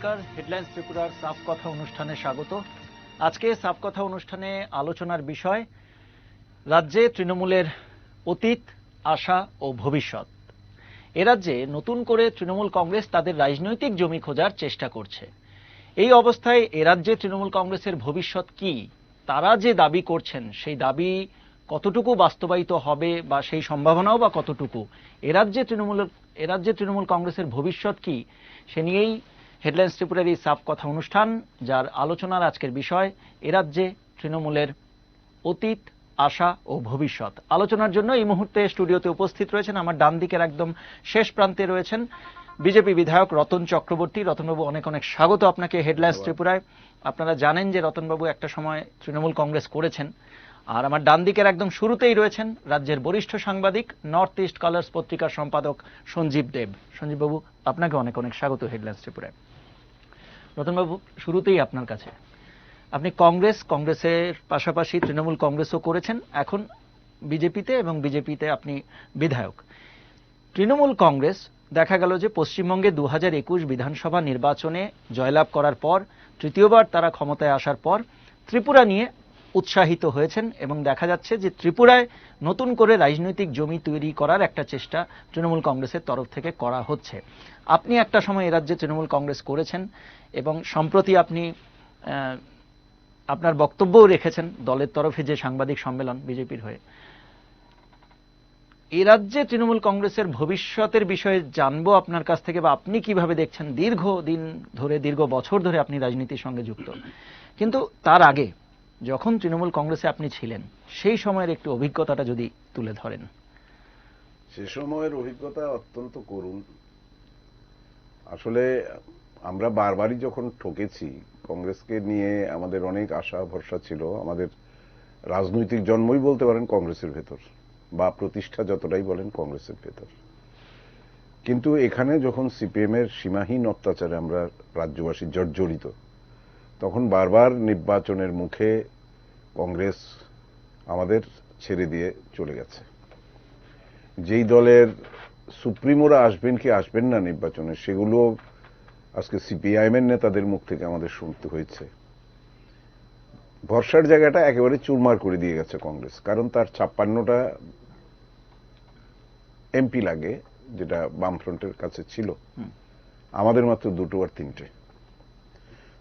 নমস্কার, হেডলাইন্স ত্রিপুরার সাফ কথা অনুষ্ঠানে স্বাগত। আজকে সাফ কথা অনুষ্ঠানে আলোচনার বিষয় রাজ্যে তৃণমূলের অতীত, আশা ও ভবিষ্যৎ। এ রাজ্যে নতুন করে তৃণমূল কংগ্রেস তাদের রাজনৈতিক জমি খোঁজার চেষ্টা করছে। এই অবস্থায় এ রাজ্যে তৃণমূল কংগ্রেসের ভবিষ্যৎ কি, তারা যে দাবি করছেন সেই দাবি কতটুকু বাস্তবায়িত হবে বা সেই সম্ভাবনাও বা কতটুকু, এ রাজ্যে তৃণমূল কংগ্রেসের ভবিষ্যৎ কি, সে নিয়েই হেডলাইন্স ত্রিপুরার এই সাফ কথা অনুষ্ঠান, যার আলোচনার আজকের বিষয় এ রাজ্যে তৃণমূলের অতীত, আশা ও ভবিষ্যৎ। আলোচনার জন্য এই মুহূর্তে স্টুডিওতে উপস্থিত রয়েছেন, আমার ডান দিকের একদম শেষ প্রান্তে রয়েছেন বিজেপি বিধায়ক রতন চক্রবর্তী। রতনবাবু, অনেক অনেক স্বাগত আপনাকে হেডলাইন্স ত্রিপুরায়। আপনারা জানেন যে রতনবাবু একটা সময় তৃণমূল কংগ্রেস করেছেন। আর আমার ডান দিকের একদম শুরুতেই রয়েছেন রাজ্যের বরিষ্ঠ সাংবাদিক, নর্থ ইস্ট কালার্স পত্রিকার সম্পাদক সঞ্জীব দেব। সঞ্জীববাবু, আপনাকে অনেক অনেক স্বাগত হেডলাইন্স ত্রিপুরায়। রতনবাবু, শুরুতেই আপনার কাছে, আপনি কংগ্রেসের পাশাপাশি তৃণমূল কংগ্রেসও করেছেন, এখন বিজেপিতে, এবং বিজেপিতে আপনি বিধায়ক। তৃণমূল কংগ্রেস দেখা গেল যে পশ্চিমবঙ্গে 2021 বিধানসভা নির্বাচনে জয়লাভ করার পর, তৃতীয়বার তারা ক্ষমতায় আসার পর ত্রিপুরা নিয়ে উৎসাহিত হয়েছেন এবং দেখা যাচ্ছে যে ত্রিপুরায় নতুন করে রাজনৈতিক জমি তৈরি করার একটা চেষ্টা তৃণমূল কংগ্রেসের তরফ থেকে করা হচ্ছে। আপনি একটা সময় এ রাজ্যে তৃণমূল কংগ্রেস করেছেন এবং সম্প্রতি আপনি আপনার বক্তব্যও রেখেছেন দলের তরফে যে সাংবাদিক সম্মেলন বিজেপির হয়ে। এ রাজ্যে তৃণমূল কংগ্রেসের ভবিষ্যতের বিষয়ে জানবো আপনার কাছ থেকে, বা আপনি কিভাবে দেখছেন। দীর্ঘ বছর ধরে আপনি রাজনীতির সঙ্গে যুক্ত, কিন্তু তার আগে যখন তৃণমূল কংগ্রেসে আপনি ছিলেন সেই সময়ের একটু অভিজ্ঞতাটা যদি তুলে ধরেন। সে সময়ের অভিজ্ঞতা অত্যন্ত করুণ। আসলে আমরা বারবারই যখন ঠকেছি, কংগ্রেসকে নিয়ে আমাদের অনেক আশা ভরসা ছিল। আমাদের রাজনৈতিক জন্মই বলতে পারেন কংগ্রেসের ভেতর, বা প্রতিষ্ঠা যতটাই বলেন কংগ্রেসের ভেতর। কিন্তু এখানে যখন সিপিএম এর সীমাহীন অত্যাচারে আমরা রাজ্যবাসী জর্জরিত, তখন বারবার নির্বাচনের মুখে কংগ্রেস আমাদের ছেড়ে দিয়ে চলে গেছে। যেই দলের সুপ্রিমোরা আসবেন কি আসবেন না নির্বাচনে, সেগুলো আজকে সিপিআইএম এর নেতাদের মুখ থেকে আমাদের শুনতে হয়েছে। ভরসার জায়গাটা একেবারে চুরমার করে দিয়ে গেছে কংগ্রেস, কারণ তার 56টা এমপি লাগে, যেটা বামফ্রন্টের কাছে ছিল, আমাদের মাত্র 2টো আর 3টে।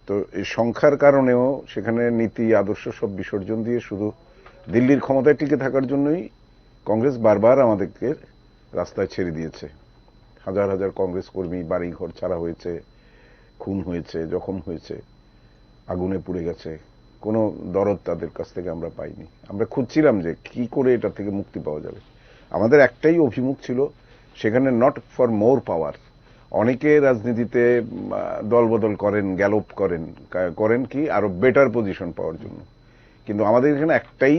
তো এই সংখ্যার কারণেও সেখানে নীতি আদর্শ সব বিসর্জন দিয়ে শুধু দিল্লির ক্ষমতায় টিকে থাকার জন্যই কংগ্রেস বারবার আমাদেরকে রাস্তায় ছেড়ে দিয়েছে। হাজার হাজার কংগ্রেস কর্মী বাড়ি ঘর ছাড়া হয়েছে, খুন হয়েছে, জখম হয়েছে, আগুনে পুড়ে গেছে। কোনো দরদ তাদের কাছ থেকে আমরা পাইনি। আমরা খুঁজছিলাম যে কি করে এটা থেকে মুক্তি পাওয়া যাবে। আমাদের একটাই অভিমুখ ছিল, সেখানে নট ফর মোর পাওয়ার। অনেকে রাজনীতিতে দলবদল করেন, গ্যালপ করেন কি আরো বেটার পজিশন পাওয়ার জন্য, কিন্তু আমাদের এখানে একটাই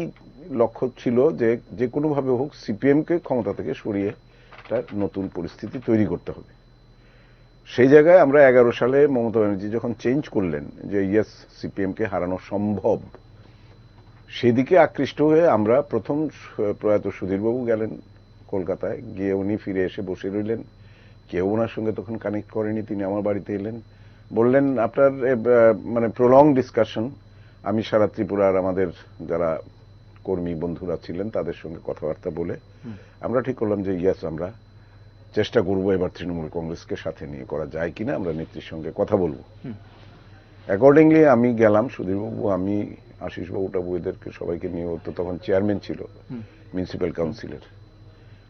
লক্ষ্য ছিল যে যে কোনোভাবে হোক সিপিএম কে ক্ষমতা থেকে সরিয়ে একটা নতুন পরিস্থিতি তৈরি করতে হবে। সেই জায়গায় আমরা 11 সালে মমতা ব্যানার্জি যখন চেঞ্জ করলেন যে ইয়েস সিপিএম কে হারানো সম্ভব, সেদিকে আকৃষ্ট হয়ে আমরা প্রথম প্রয়াত সুধীরবাবু গেলেন কলকাতায়, গিয়ে উনি ফিরে এসে বসে রইলেন। কেউ ওনার সঙ্গে তখন কানেক্ট করেনি। তিনি আমার বাড়িতে এলেন, বললেন আপনার মানে প্রলং ডিসকাশন। আমি সারা ত্রিপুরার আমাদের যারা কর্মী বন্ধুরা ছিলেন তাদের সঙ্গে কথাবার্তা বলে আমরা ঠিক করলাম যে ইয়েস আমরা চেষ্টা করবো এবার তৃণমূল কংগ্রেসকে সাথে নিয়ে করা যায় কিনা, আমরা নেত্রীর সঙ্গে কথা বলবো। অ্যাকর্ডিংলি আমি গেলাম, সুধীরবাবু, আমি, আশিসবাবু টাবু, এদেরকে সবাইকে নিয়ে, তো তখন চেয়ারম্যান ছিল মিউনিসিপ্যাল কাউন্সিলের।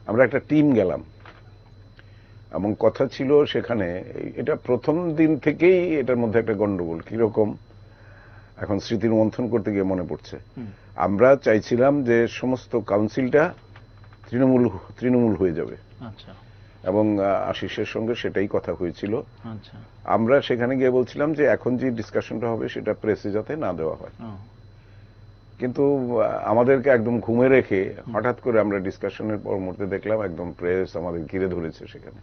আমরা একটা টিম গেলাম এবং কথা ছিল সেখানে, এটা প্রথম দিন থেকেই এটার মধ্যে একটা গন্ডগোল। কিরকম এখন স্মৃতির মন্থন করতে গিয়ে মনে পড়ছে, আমরা চাইছিলাম যে সমস্ত কাউন্সিলটা তৃণমূল হয়ে যাবে, এবং আশিসের সঙ্গে সেটাই কথা হয়েছিল। আমরা সেখানে গিয়ে বলছিলাম যে এখন যে ডিসকাশনটা হবে সেটা প্রেসে যাতে না দেওয়া হয়। কিন্তু আমাদেরকে একদম ঘুমে রেখে হঠাৎ করে আমরা ডিসকাশনের পর মুহূর্তে দেখলাম একদম প্রেস আমাদের ঘিরে ধরেছে সেখানে।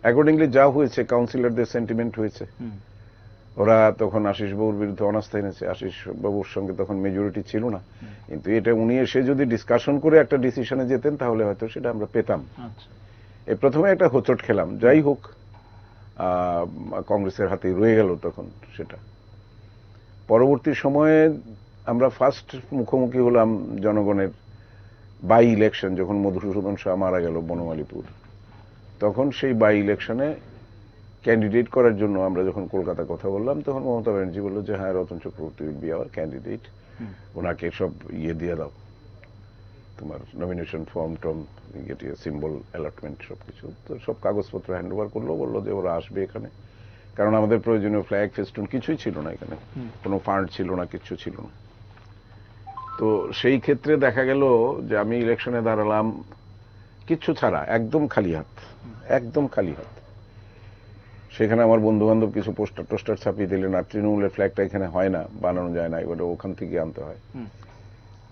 অ্যাকর্ডিংলি যা হয়েছে, কাউন্সিলরদের সেন্টিমেন্ট হয়েছে, ওরা তখন আশিস বাবুর বিরুদ্ধে অনাস্থা এনেছে। আশিস বাবুর সঙ্গে তখন মেজরিটি ছিল না, কিন্তু এটা উনি এসে যদি ডিসকাশন করে একটা ডিসিশনে যেতেন তাহলে হয়তো সেটা আমরা পেতাম। এই প্রথমে একটা হোঁচট খেলাম। যাই হোক, কংগ্রেসের হাতে রয়ে গেল তখন সেটা। পরবর্তী সময়ে আমরা ফার্স্ট মুখোমুখি হলাম জনগণের বাই ইলেকশন, যখন মধুসূদন শাহ মারা গেল বনমালীপুর, তখন সেই বাই ইলেকশনে ক্যান্ডিডেট করার জন্য আমরা যখন কলকাতা কথা বললাম, তখন মমতা ব্যানার্জি বলল যে হ্যাঁ, Ratan Chakraborty will be hour candidate, ওনাকে সব দিয়ে দাও, তোমার নমিনেশন ফর্ম টর্ম সিম্বল অ্যালটমেন্ট সবকিছু। তো সব কাগজপত্র হ্যান্ড ওভার করলো, বললো যে ওরা আসবে এখানে, কারণ আমাদের প্রয়োজনীয় ফ্ল্যাগ ফেস্টুন কিছুই ছিল না এখানে, কোনো ফান্ড ছিল না, কিচ্ছু ছিল না। তো সেই ক্ষেত্রে দেখা গেল যে আমি ইলেকশনে দাঁড়ালাম কিচ্ছু ছাড়া, একদম খালি হাত, একদম খালি হাত। সেখানে আমার বন্ধু বান্ধব কিছু পোস্টার টোস্টার ছাপিয়ে দিলেন, আর তৃণমূলের ফ্ল্যাগটা এখানে হয় না, বানানো যায় না, এবারে ওখান থেকে আনতে হয়।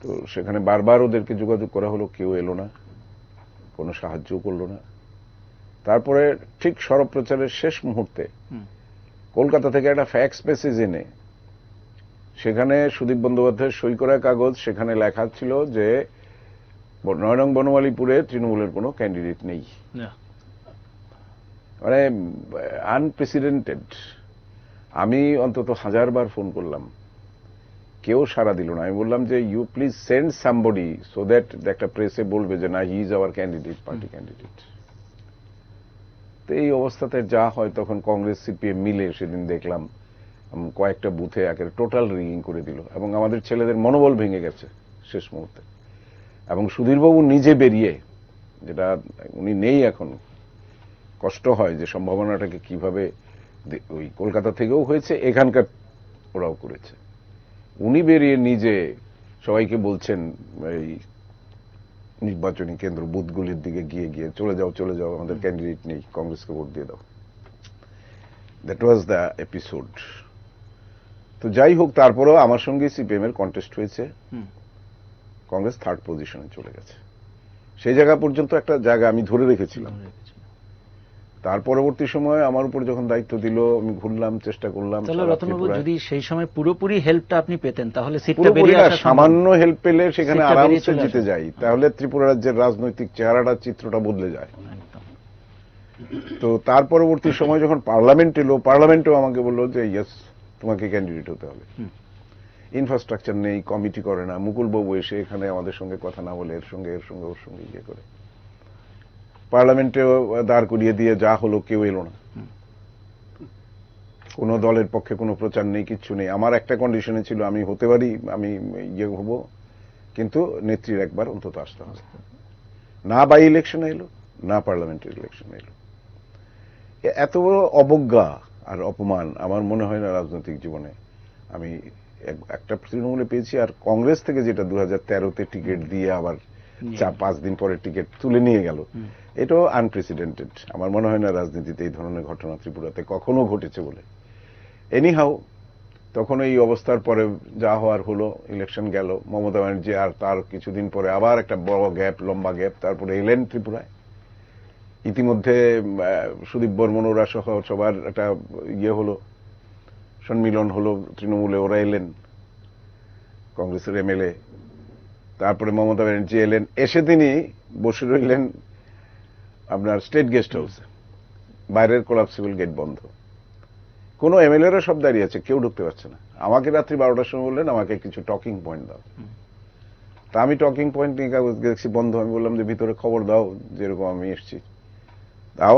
তো সেখানে বারবার ওদেরকে যোগাযোগ করা হলো, কেউ এলো না, কোনো সাহায্যও করলো না। তারপরে ঠিক সরব প্রচারের শেষ মুহূর্তে কলকাতা থেকে একটা ফ্যাক্স মেসেজ এনে, সেখানে সুদীপ বন্দ্যোপাধ্যায়ের সই করা কাগজ, সেখানে লেখা ছিল যে 9 নং বনমালীপুরে তৃণমূলের কোনো ক্যান্ডিডেট নেই। মানে আনপ্রেসিডেন্টেড। আমি অন্তত 1000 বার ফোন করলাম, কেউ সাড়া দিল না। আমি বললাম যে you please send somebody so that একটা প্রেসে বলবে যে না, he is our candidate, party candidate. তো এই অবস্থাতে যা হয়, তখন কংগ্রেস সিপিএম মিলে সেদিন দেখলাম কয়েকটা বুথে একের টোটাল রিগিং করে দিল, এবং আমাদের ছেলেদের মনোবল ভেঙে গেছে শেষ মুহূর্তে। এবং সুধীরবাবু নিজে বেরিয়ে, যেটা উনি নেই এখন, কষ্ট হয় যে সম্ভাবনাটাকে কিভাবে, ওই কলকাতা থেকেও হয়েছে, এখানকার ওরাও করেছে, উনি বেরিয়ে নিজে সবাইকে বলছেন এই নির্বাচনী কেন্দ্র বুথগুলির দিকে গিয়ে গিয়ে চলে যাও, চলে যাও, আমাদের ক্যান্ডিডেট নেই, কংগ্রেসকে ভোট দিয়ে দাও। That was the episode. তো যাই হোক, তারপরেও আমার সঙ্গে সিপিএম এর কন্টেস্ট হয়েছে, কংগ্রেস 3rd পজিশনে চলে গেছে। সেই জায়গা পর্যন্ত একটা জায়গা আমি ধরে রেখেছিলাম। তার পরবর্তী সময়ে আমার উপর যখন দায়িত্ব দিল, আমি ঘুরলাম, চেষ্টা করলাম। রতনবাবু, যদি সেই সময় পুরোপুরি হেল্পটা আপনি পেতেন, তাহলে সিটটা বেরিয়ে আসা, সামান্য হেল্প পেলে সেখানে আরামসে জিতে যাই, তাহলে ত্রিপুরা রাজ্যের রাজনৈতিক চেহারাটা, চিত্রটা বদলে যায়। তো তার পরবর্তী সময় যখন পার্লামেন্ট এলো, পার্লামেন্টেও আমাকে বললো যে ইয়েস, তোমাকে ক্যান্ডিডেট হতে হবে। ইনফ্রাস্ট্রাকচার নেই, কমিটি করে না, মুকুলবাবু এসে এখানে আমাদের সঙ্গে কথা না বলে ওর সঙ্গে ইয়ে করে পার্লামেন্টেও দাঁড় করিয়ে দিয়ে যা হলো, কেউ এলো না, কোন দলের পক্ষে কোনো প্রচার নেই, কিচ্ছু নেই। আমার একটা কন্ডিশনে ছিল, আমি হতে পারি, আমি ইয়ে হব, কিন্তু নেত্রীর একবার অন্তত আসতে হবে। না বাই ইলেকশনে এলো, না পার্লামেন্টের ইলেকশনে এলো। এত বড় অবজ্ঞা আর অপমান আমার মনে হয় না রাজনৈতিক জীবনে আমি একটা তৃণমূলে পেয়েছি। আর কংগ্রেস থেকে যেটা 2013-তে টিকিট দিয়ে আবার 4-5 দিন পরে টিকিট তুলে নিয়ে গেল, এটাও আনপ্রেসিডেন্টেড। আমার মনে হয় না রাজনীতিতে এই ধরনের ঘটনা ত্রিপুরাতে কখনো ঘটেছে বলে। এনিহাউ, তখন এই অবস্থার পরে যা হওয়ার হলো, ইলেকশন গেল, মমতা ব্যানার্জি আর তার কিছুদিন পরে আবার একটা বড় গ্যাপ, লম্বা গ্যাপ, তারপরে এলেন ত্রিপুরায়। ইতিমধ্যে সুদীপ বর্মন ওরা সহ সবার একটা ইয়ে হলো, সম্মিলন হলো তৃণমূলে, ওরা এলেন, কংগ্রেসের এমএলএ। তারপরে মমতা ব্যানার্জি এলেন, এসে তিনি বসে রইলেন আপনার স্টেট গেস্ট হাউসে, বাইরের কোলাপসিবল গেট বন্ধ, কোনো এমএলএরা সব দাঁড়িয়ে আছে, কেউ ঢুকতে পারছে না। আমাকে রাত্রি 12টার সময় বললেন আমাকে কিছু টকিং পয়েন্ট দাও। তা আমি টকিং পয়েন্ট নিয়ে কাগজ দেখছি বন্ধ। আমি বললাম যে ভিতরে খবর দাও, যেরকম আমি এসছি। তাও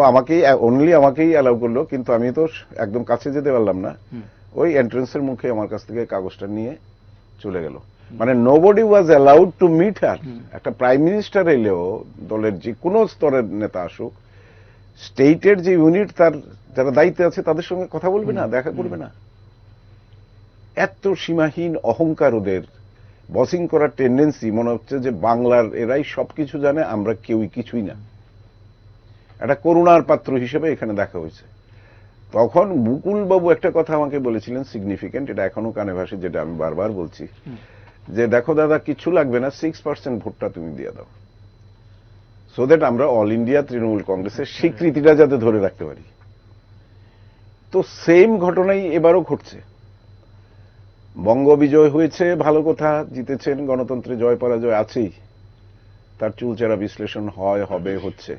আমাকেই অ্যালাউ করলো, কিন্তু আমি তো একদম কাছে যেতে পারলাম না। ওই এন্ট্রেন্সের মুখে আমার কাছ থেকে কাগজটা নিয়ে চলে গেল। মানে nobody was allowed to meet her. একটা প্রাইম মিনিস্টার এলেও, দলের যে কোনো স্তরের নেতা আসুক, স্টেটের যে ইউনিট, তার যারা দায়িত্বে আছে, তাদের সঙ্গে কথা বলবে না, দেখা করবে না। এত সীমাহীন অহংকার ওদের, বসিং করার টেন্ডেন্সি, মনে হচ্ছে যে বাংলার এরাই সবকিছু জানে, আমরা কেউই কিছুই না। একটা করুণার পাত্র হিসেবে এখানে দেখা হয়েছে। তখন মুকুলবাবু একটা কথা আমাকে বলেছিলেন, সিগনিফিকেন্ট, এটা এখনো কানে ভাসে, যেটা আমি বারবার বলছি, যে দেখো দাদা, কিছু লাগবে না, 6% ভোটটা তুমি দিয়ে দাও, সো দ্যাট আমরা অল ইন্ডিয়া তৃণমূল কংগ্রেসের স্বীকৃতিটা যাতে ধরে রাখতে পারি। তো সেম ঘটনাই এবারও ঘটছে। বঙ্গ বিজয় হয়েছে, ভালো কথা, জিতেছেন, গণতন্ত্রে জয় পরাজয় আছেই, তার চুলচেরা বিশ্লেষণ হয়, হবে, হচ্ছে।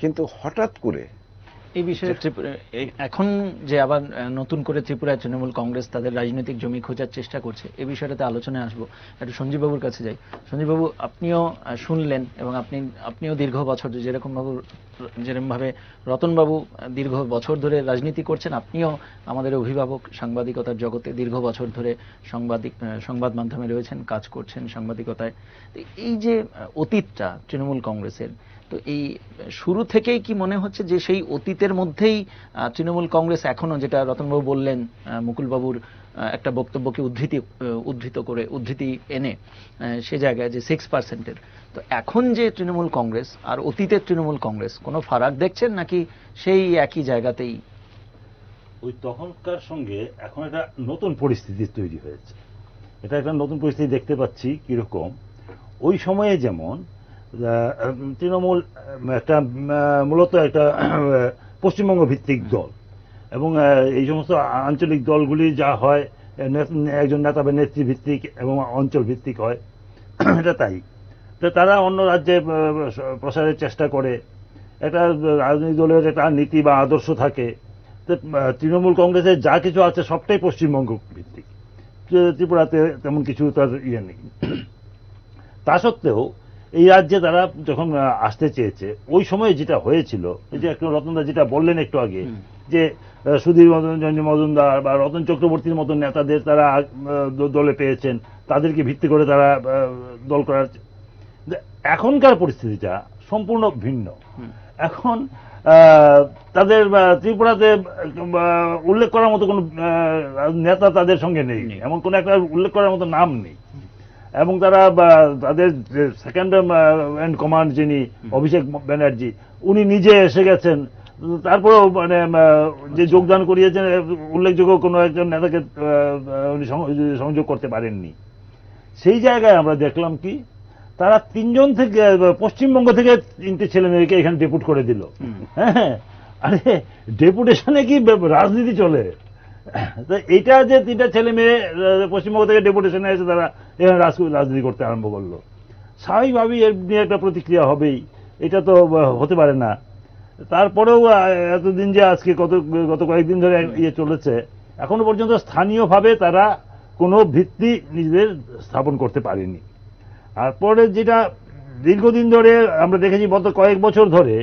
কিন্তু হঠাৎ করে এই বিষয়ে এখন যে আবার নতুন করে ত্রিপুরায় তৃণমূল কংগ্রেস তাদের রাজনৈতিক জমি খোঁজার চেষ্টা করছে, এই বিষয়টাতে আলোচনায় আসবো। একটু সঞ্জীববাবুর কাছে যাই। সঞ্জীববাবু, আপনিও শুনলেন এবং আপনিও দীর্ঘ বছর যেরকম ভাবে রতনবাবু দীর্ঘ বছর ধরে রাজনীতি করছেন, আপনিও আমাদের অভিভাবক সাংবাদিকতার জগতে দীর্ঘ বছর ধরে সংবাদ মাধ্যমে রয়েছেন, কাজ করছেন সাংবাদিকতায়। এই যে অতীতটা তৃণমূল কংগ্রেসের, তো এই শুরু থেকেই কি মনে হচ্ছে যে সেই অতীতের মধ্যেই তৃণমূল কংগ্রেস এখনো, যেটা রতনবাবু বললেন মুকুলবাবুর একটা বক্তব্যকে উদ্ধৃতি এনে সে জায়গায় যে 6%-এর, তো এখন যে তৃণমূল কংগ্রেস আর অতীতের তৃণমূল কংগ্রেস কোনো ফারাক দেখছেন নাকি সেই একই জায়গাতেই? ওই তখনকার সঙ্গে এখন একটা নতুন পরিস্থিতি তৈরি হয়েছে। এটা একটা নতুন পরিস্থিতি দেখতে পাচ্ছি। কিরকম? ওই সময়ে যেমন তৃণমূল একটা মূলত একটা পশ্চিমবঙ্গ ভিত্তিক দল, এবং এই সমস্ত আঞ্চলিক দলগুলি যা হয় একজন নেতা বা নেত্রী ভিত্তিক এবং অঞ্চল ভিত্তিক হয়, এটা তাই। তো তারা অন্য রাজ্যে প্রসারের চেষ্টা করে, একটা রাজনৈতিক দলের একটা নীতি বা আদর্শ থাকে। তো তৃণমূল কংগ্রেসের যা কিছু আছে সবটাই পশ্চিমবঙ্গ ভিত্তিক, ত্রিপুরাতে তেমন কিছু তার ইয়ে নেই। তা সত্ত্বেও এই রাজ্যে তারা যখন আসতে চেয়েছে, ওই সময়ে যেটা হয়েছিল, এই যে একটু রতনদা যেটা বললেন একটু আগে, যে সুধীর মজুমদার বা রতন চক্রবর্তীর মতন নেতাদের তারা দলে পেয়েছেন, তাদেরকে ভিত্তি করে তারা দল করার। এখনকার পরিস্থিতিটা সম্পূর্ণ ভিন্ন। এখন তাদের ত্রিপুরাতে উল্লেখ করার মতো কোনো নেতা তাদের সঙ্গে নেই, এমন কোন একটা উল্লেখ করার মতো নাম নেই। এবং তারা তাদের সেকেন্ড হ্যান্ড কমান্ড যিনি অভিষেক ব্যানার্জি, উনি নিজে এসে গেছেন। তারপরেও মানে যে যোগদান করিয়েছেন উল্লেখযোগ্য কোনো একজন নেতাকে উনি সংযোগ করতে পারেননি। সেই জায়গায় আমরা দেখলাম কি, তারা 3 জন থেকে পশ্চিমবঙ্গ থেকে 3টে ছেলে মেয়েকে এখানে ডেপুট করে দিল। হ্যাঁ, আরে ডেপুটেশনে কি রাজনীতি চলে? তো এইটা যে 3টা ছেলে মেয়ে পশ্চিমবঙ্গ থেকে ডেপুটেশনে এসে তারা এখানে রাজনীতি করতে আরম্ভ করলো, স্বাভাবিকভাবেই এর নিয়ে একটা প্রতিক্রিয়া হবেই। এটা তো হতে পারে না। তারপরেও এতদিন যে আজকে গত কয়েকদিন ধরে ইয়ে চলেছে, এখনো পর্যন্ত স্থানীয়ভাবে তারা কোনো ভিত্তি নিজেদের স্থাপন করতে পারেনি। তারপরে যেটা দীর্ঘদিন ধরে আমরা দেখেছি, গত কয়েক বছর ধরে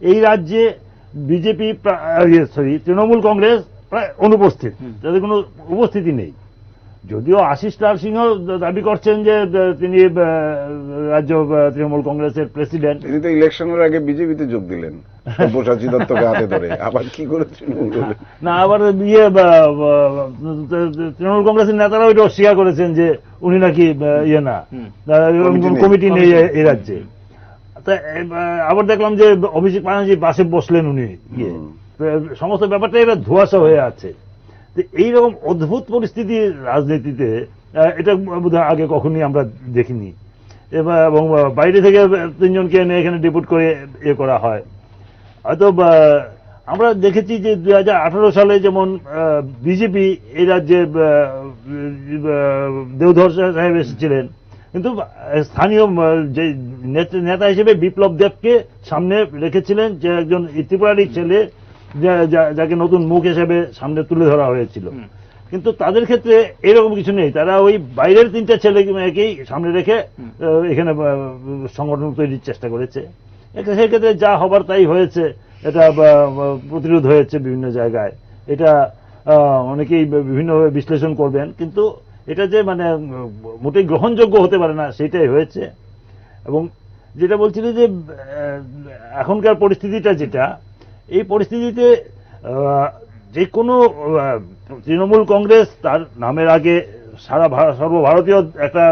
এই রাজ্যে বিজেপি তৃণমূল কংগ্রেস প্রায় অনুপস্থিত, তাদের কোনো উপস্থিতি নেই। যদিও আশিস লাল সিংহ দাবি করছেন যে তিনি রাজ্য তৃণমূল কংগ্রেসের প্রেসিডেন্ট। তিনি তো ইলেকশনের আগে বিজেপিতে যোগ দিলেন সব্যসাচী দত্তকে হাতে ধরে, আবার কি করেছেন না, আবার তৃণমূল কংগ্রেসের নেতারা ওইটা অস্বীকার করেছেন যে উনি নাকি ইয়ে না, কমিটি নেই এই রাজ্যে। আবার দেখলাম যে অভিষেক ব্যানার্জি পাশে বসলেন উনি, সমস্ত ব্যাপারটা এবার ধোঁয়াশা হয়ে আছে। এইরকম অদ্ভুত পরিস্থিতি রাজনীতিতে এটা বোধহয় আগে কখনই আমরা দেখিনি। এবং বাইরে থেকে 3 জনকে এনে এখানে ডিপুট করে ইয়ে করা হয়। হয়তো আমরা দেখেছি যে 2018 সালে যেমন বিজেপি এই রাজ্যে দেওধর সাহেব এসেছিলেন, কিন্তু স্থানীয় যে নেতা হিসেবে বিপ্লব দেবকে সামনে রেখেছিলেন, যে একজন ত্রিপুরারই ছেলে, যাকে নতুন মুখ হিসেবে সামনে তুলে ধরা হয়েছিল। কিন্তু তাদের ক্ষেত্রে এরকম কিছু নেই। তারা ওই বাইরের 3টা ছেলে মেয়েকেই সামনে রেখে এখানে সংগঠন তৈরির চেষ্টা করেছে। সেক্ষেত্রে যা হবার তাই হয়েছে, এটা প্রতিরোধ হয়েছে বিভিন্ন জায়গায়। এটা অনেকেই বিভিন্নভাবে বিশ্লেষণ করবেন, কিন্তু এটা যে মানে মোটেই গ্রহণযোগ্য হতে পারে না, সেটাই হয়েছে। এবং যেটা বলছিল যে এখনকার পরিস্থিতিটা যেটা, এই পরিস্থিতিতে যে কোনো তৃণমূল কংগ্রেস তার নামের আগে সর্বভারতীয় একটা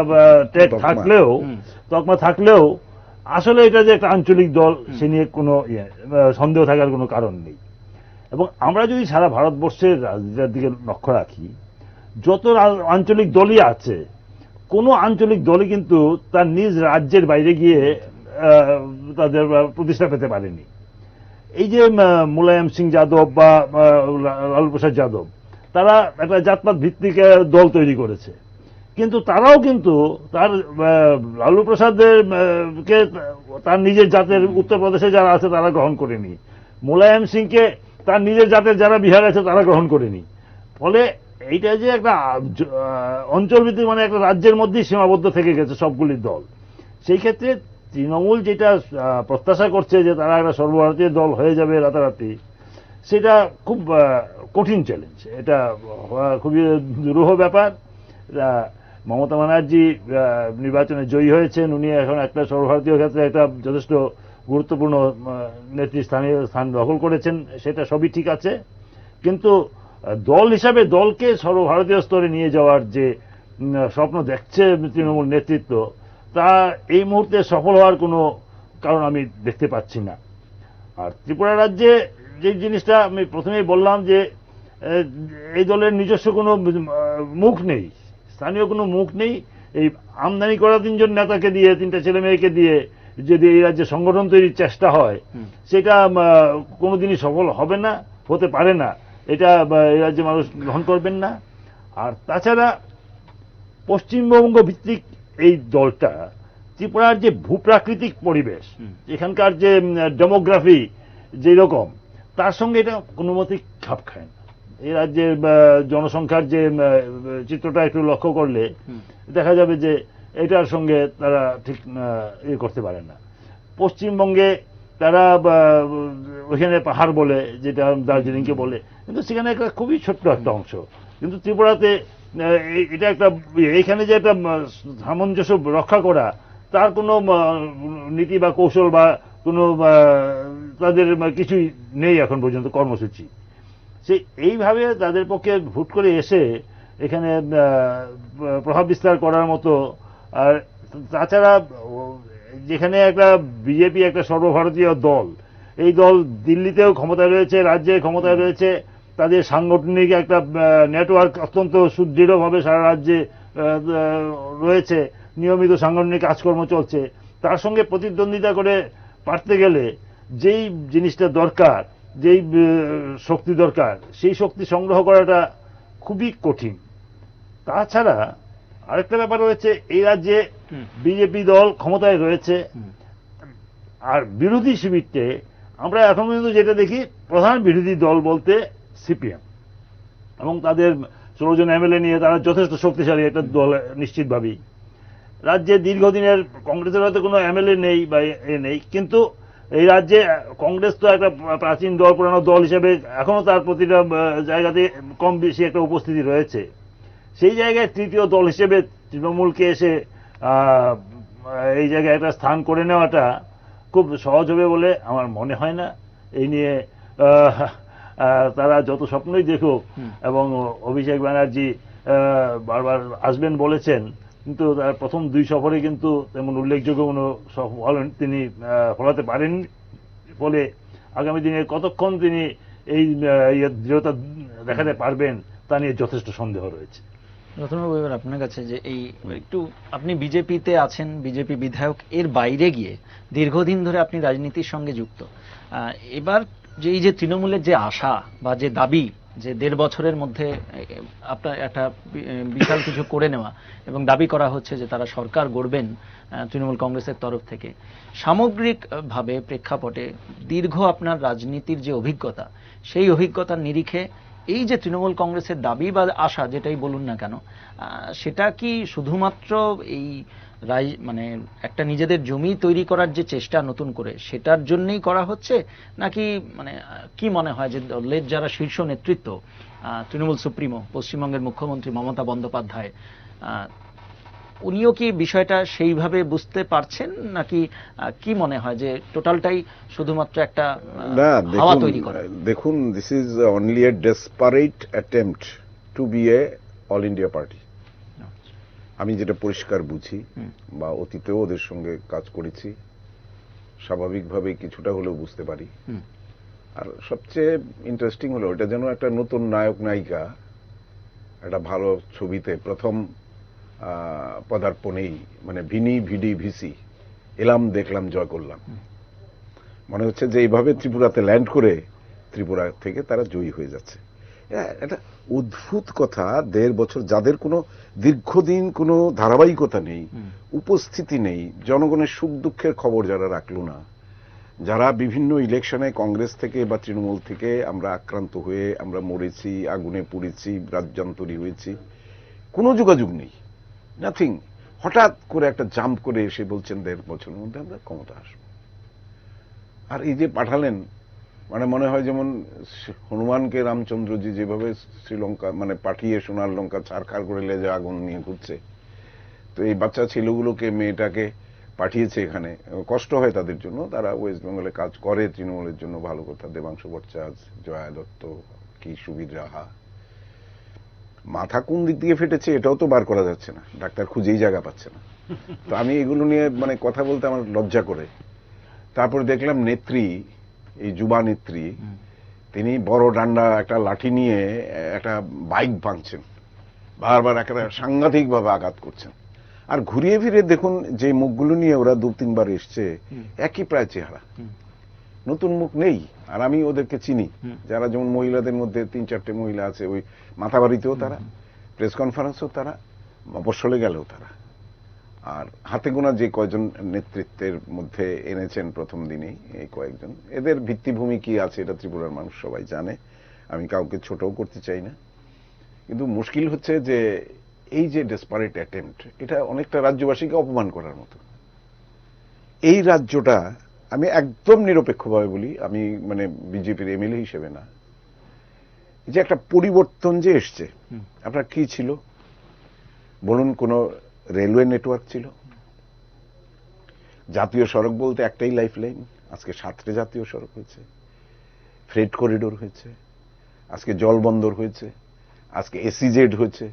ট্যাগ থাকলেও, তকমা থাকলেও, আসলে এটা যে একটা আঞ্চলিক দল, সে নিয়ে কোনো সন্দেহ থাকার কোনো কারণ নেই। এবং আমরা যদি সারা ভারতবর্ষের রাজনীতির দিকে লক্ষ্য রাখি, যত আঞ্চলিক দলই আছে, কোনো আঞ্চলিক দলই কিন্তু তার নিজ রাজ্যের বাইরে গিয়ে তাদের প্রতিষ্ঠা পেতে পারেনি। এই যে মুলায়ম সিং যাদব বা লালু প্রসাদ যাদব, তারা একটা জাতপাত ভিত্তিক দল তৈরি করেছে, কিন্তু তারাও কিন্তু তার লালু প্রসাদের কে তার নিজের জাতের উত্তরপ্রদেশে যারা আছে তারা গ্রহণ করেনি। মুলায়ম সিংকে তার নিজের জাতের যারা বিহার আছে তারা গ্রহণ করেনি। ফলে এইটা যে একটা অঞ্চলভিত্তিক মানে একটা রাজ্যের মধ্যেই সীমাবদ্ধ থেকে গেছে সবগুলি দল। সেই ক্ষেত্রে তৃণমূল যেটা প্রত্যাশা করছে যে তারা একটা সর্বভারতীয় দল হয়ে যাবে রাতারাতি, সেটা খুব কঠিন চ্যালেঞ্জ। এটা খুবই দুরূহ ব্যাপার। মমতা ব্যানার্জি নির্বাচনে জয়ী হয়েছেন, উনি এখন একটা সর্বভারতীয় ক্ষেত্রে একটা যথেষ্ট গুরুত্বপূর্ণ নেতৃস্থানীয় স্থান দখল করেছেন, সেটা সবই ঠিক আছে। কিন্তু দল হিসাবে দলকে সর্বভারতীয় স্তরে নিয়ে যাওয়ার যে স্বপ্ন দেখছে তৃণমূল নেতৃত্ব, তা এই মুহূর্তে সফল হওয়ার কোনো কারণ আমি দেখতে পাচ্ছি না। আর ত্রিপুরা রাজ্যে যে জিনিসটা আমি প্রথমেই বললাম যে এই দলের নিজস্ব কোনো মুখ নেই, স্থানীয় কোনো মুখ নেই। এই আমদানি করা 3 জন নেতাকে দিয়ে, 3টা ছেলে মেয়েকে দিয়ে যদি এই রাজ্যে সংগঠন তৈরির চেষ্টা হয়, সেটা কোনোদিনই সফল হবে না, হতে পারে না। এটা এই রাজ্যে মানুষ গ্রহণ করবেন না। আর তাছাড়া পশ্চিমবঙ্গ ভিত্তিক এই দলটা ত্রিপুরার যে ভূপ্রাকৃতিক পরিবেশ, এখানকার যে ডেমোগ্রাফি যেরকম, তার সঙ্গে এটা কোনো মতেই খাপ খায় না। এই রাজ্যের জনসংখ্যার যে চিত্রটা একটু লক্ষ্য করলে দেখা যাবে যে এটার সঙ্গে তারা ঠিক ইয়ে করতে পারে না। পশ্চিমবঙ্গে তারা ওইখানে পাহাড় বলে, যেটা দার্জিলিংকে বলে, কিন্তু সেখানে একটা খুবই ছোট্ট একটা অংশ। কিন্তু ত্রিপুরাতে এটা একটা, এইখানে যে একটা সামঞ্জস্য রক্ষা করা, তার কোনো নীতি বা কৌশল বা কোনো তাদের কিছুই নেই এখন পর্যন্ত কর্মসূচি। সে এইভাবে তাদের পক্ষে হুট করে এসে এখানে প্রভাব বিস্তার করার মতো। আর তাছাড়া যেখানে একটা বিজেপি একটা সর্বভারতীয় দল, এই দল দিল্লিতেও ক্ষমতায় রয়েছে, রাজ্যে ক্ষমতায় রয়েছে, তাদের সাংগঠনিক একটা নেটওয়ার্ক অত্যন্ত সুদৃঢ়ভাবে সারা রাজ্যে রয়েছে, নিয়মিত সাংগঠনিক কাজকর্ম চলছে। তার সঙ্গে প্রতিদ্বন্দ্বিতা করে পারতে গেলে যেই জিনিসটা দরকার, যেই শক্তি দরকার, সেই শক্তি সংগ্রহ করাটা খুবই কঠিন। তাছাড়া আরেকটা ব্যাপার রয়েছে, এই রাজ্যে বিজেপি দল ক্ষমতায় রয়েছে, আর বিরোধী শিবিরতে আমরা এখন পর্যন্ত যেটা দেখি, প্রধান বিরোধী দল বলতে সিপিএম, এবং তাদের 16 জন এমএলএ নিয়ে তারা যথেষ্ট শক্তিশালী একটা দল নিশ্চিতভাবেই। রাজ্যে দীর্ঘদিনের কংগ্রেসের হয়তো কোনো এমএলএ নেই বা এ নেই, কিন্তু এই রাজ্যে কংগ্রেস তো একটা প্রাচীন দল, পুরানো দল হিসেবে এখনো তার প্রতিটা জায়গাতে কম বেশি একটা উপস্থিতি রয়েছে। সেই জায়গায় তৃতীয় দল হিসেবে তৃণমূলকে এসে এই জায়গায় একটা স্থান করে নেওয়াটা খুব সহজ হবে বলে আমার মনে হয় না। এই নিয়ে তারা যত স্বপ্নই দেখুক, এবং অভিষেক ব্যানার্জি বারবার আসবেন বলেছেন, কিন্তু তার প্রথম 2 সফরে কিন্তু তেমন উল্লেখযোগ্য কোনো সফল তিনি ফলাতে পারেন। ফলে আগামী দিনে কতক্ষণ তিনি এই দৃঢ়তা দেখাতে পারবেন তা নিয়ে যথেষ্ট সন্দেহ রয়েছে। রতনবাবু, এবার আপনার কাছে যে এই একটু, আপনি বিজেপিতে আছেন, বিজেপি বিধায়ক, এর বাইরে গিয়ে দীর্ঘদিন ধরে আপনি রাজনীতির সঙ্গে যুক্ত। এবার যে এই যে তৃণমূলের যে আশা বা যে দাবি, যে 1.5 বছরের মধ্যে আপনার একটা বিশাল কিছু করে নেওয়া, এবং দাবি করা হচ্ছে যে তারা সরকার গড়বেন তৃণমূল কংগ্রেসের তরফ থেকে, সামগ্রিকভাবে প্রেক্ষাপটে দীর্ঘ আপনার রাজনীতির যে অভিজ্ঞতা, সেই অভিজ্ঞতার নিরিখে এই যে তৃণমূল কংগ্রেসের দাবি বা আশা যেটাই বলুন না কেন, সেটা কি শুধুমাত্র এই মানে একটা নিজেদের জমি তৈরি করার যে চেষ্টা নতুন করে, সেটার জন্যই করা হচ্ছে, নাকি মানে কি মনে হয় যে দলের যারা শীর্ষ নেতৃত্ব, তৃণমূল সুপ্রিমো পশ্চিমবঙ্গের মুখ্যমন্ত্রী মমতা বন্দ্যোপাধ্যায়, উনিও কি বিষয়টা সেইভাবে বুঝতে পারছেন, নাকি কি মনে হয় যে টোটালটাই শুধুমাত্র একটা হাওয়া তৈরি করা? দেখুন, this is only a desperate attempt to be a all India party. আমি যেটা পরিষ্কার বুঝি, বা অতীতেও ওদের সঙ্গে কাজ করেছি, স্বাভাবিকভাবে কিছুটা হলেও বুঝতে পারি। আর সবচেয়ে ইন্টারেস্টিং হলো, এটা যেন একটা নতুন নায়ক নায়িকা একটা ভালো ছবিতে প্রথম পদার্পণেই, মানে ভিনি ভিডি ভিসি, এলাম দেখলাম জয় করলাম, মনে হচ্ছে যে এইভাবে ত্রিপুরাতে ল্যান্ড করে ত্রিপুরা থেকে তারা জয়ী হয়ে যাচ্ছে। একটা অদ্ভুত কথা, 1.5 বছর যাদের কোনো দীর্ঘদিন কোনো ধারাবাহিকতা নেই, উপস্থিতি নেই, জনগণের সুখ দুঃখের খবর যারা রাখলো না, যারা বিভিন্ন ইলেকশনে কংগ্রেস থেকে বা তৃণমূল থেকে আমরা আক্রান্ত হয়ে আমরা মরেছি, আগুনে পুড়েছি, রাজ্যান্তরী হয়েছি, কোনো যোগাযোগ নেই, নাথিং। হঠাৎ করে একটা জাম্প করে এসে বলছেন 1.5 বছরের মধ্যে আমরা ক্ষমতা আসবো। আর এই যে পাঠালেন, মানে মনে হয় যেমন হনুমানকে রামচন্দ্রজি যেভাবে শ্রীলঙ্কা মানে পাঠিয়ে সোনার লঙ্কা ছাড়খাড় করে লেজে আগুন নিয়ে ঘুরছে, তো এই বাচ্চা ছেলেগুলোকে মেয়েটাকে পাঠিয়েছে এখানে। কষ্ট হয় তাদের জন্য, তারা ওয়েস্ট বেঙ্গলে কাজ করে তৃণমূলের জন্য, ভালো কথা। দেবাংশু ভট্টাচার্য, জয়া দত্ত, কি সুবীর রাহা, মাথা কোন দিক দিয়ে ফেটেছে এটাও তো বার করা যাচ্ছে না, ডাক্তার খুঁজেই জায়গা পাচ্ছে না। তো আমি এগুলো নিয়ে মানে কথা বলতে আমার লজ্জা করে। তারপর দেখলাম নেত্রী, এই যুবা নেত্রী, তিনি বড় ডান্ডা একটা লাঠি নিয়ে একটা বাইক ভাঙছেন, বারবার একেবারে সাংঘাতিক ভাবে আঘাত করছেন। আর ঘুরিয়ে ফিরে দেখুন যে মুখগুলো নিয়ে ওরা 2-3 বার এসছে, একই প্রায় চেহারা, নতুন মুখ নেই। আর আমি ওদেরকে চিনি, যারা যেমন মহিলাদের মধ্যে 3-4টে মহিলা আছে, ওই মাথাবাড়িতেও তারা, প্রেস কনফারেন্সও তারা, মফস্বলে গেলেও তারা। আর হাতে গোনা যে কয়জন নেতৃত্বের মধ্যে এনেছেন প্রথম দিনেই, এই কয়েকজন, এদের ভিত্তিভূমি কি আছে এটা ত্রিপুরার মানুষ সবাই জানে, আমি কাউকে ছোটও করতে চাই না। কিন্তু মুশকিল হচ্ছে যে এই যে ডেসপারেট অ্যাটেম্পট, এটা অনেকটা রাজ্যবাসীকে অপমান করার মতো। এই রাজ্যটা, আমি একদম নিরপেক্ষভাবে বলি, আমি মানে বিজেপির এমএলএ হিসেবে না, যে একটা পরিবর্তন যে এসছে, আপনার কি ছিল বলুন? কোন রেলওয়ে নেটওয়ার্ক ছিল? জাতীয় সড়ক বলতে একটাই লাইফ লাইন, আজকে 7টে জাতীয় সড়ক হয়েছে, ফ্রেট করিডোর হয়েছে, আজকে জলবন্দর হয়েছে, আজকে এসিজেড হয়েছে,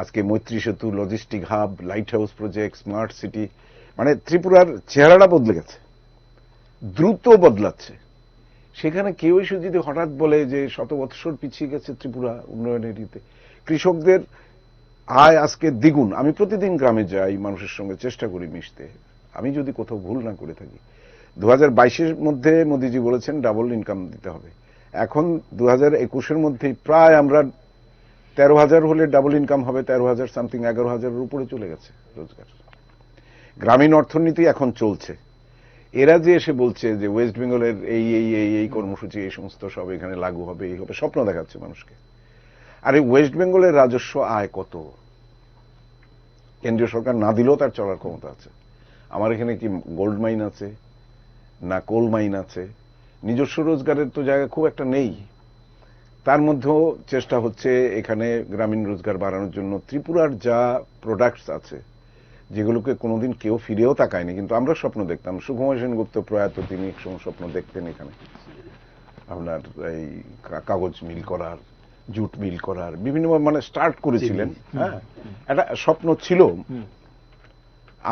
আজকে মৈত্রী সেতু, logistic hub, light house project, smart city. মানে ত্রিপুরার চেহারাটা বদলে গেছে, দ্রুত বদলাচ্ছে। সেখানে কেউ এসে যদি হঠাৎ বলে যে 100 বৎসর পিছিয়ে গেছে ত্রিপুরা উন্নয়নের ইতে, কৃষকদের আয় আজকে দ্বিগুণ। আমি প্রতিদিন গ্রামে যাই, মানুষের সঙ্গে চেষ্টা করি মিশতে, আমি যদি কোথাও ভুল না করে থাকি। 2022-এর মধ্যে মোদিজি বলেছেন ডাবল ইনকাম দিতে হবে। এখন 2021-এর মধ্যে প্রায় আমরা 13,000 হলে ডাবল ইনকাম হবে, 13,000 সামথিং, 11,000-এর উপরে চলে গেছে রোজগার। গ্রামীণ অর্থনীতি এখন চলছে। এরা যে এসে বলছে যে ওয়েস্ট বেঙ্গলের এই এই এই এই কর্মসূচি, এই সমস্ত সব এখানে লাগু হবে, এই হবে, স্বপ্ন দেখাচ্ছে মানুষকে। আর এই ওয়েস্ট বেঙ্গলের রাজস্ব আয় কত? কেন্দ্রীয় সরকার না দিলেও তার চলার ক্ষমতা আছে। আমার এখানে কি গোল্ড মাইন আছে না কোল মাইন আছে? নিজস্ব রোজগারের তো জায়গা খুব একটা নেই। তার মধ্যেও চেষ্টা হচ্ছে এখানে গ্রামীণ রোজগার বাড়ানোর জন্য। ত্রিপুরার যা প্রোডাক্টস আছে, যেগুলোকে কোনোদিন কেউ ফিরেও তাকায়নি, কিন্তু আমরা স্বপ্ন দেখতাম। সুকুমার সেনগুপ্ত প্রয়াত, তিনি একসময় স্বপ্ন দেখতেন এখানে আপনার এই কাগজ মিল করার, জুট মিল করার, বিভিন্ন মানে স্টার্ট করেছিলেন। হ্যাঁ, একটা স্বপ্ন ছিল,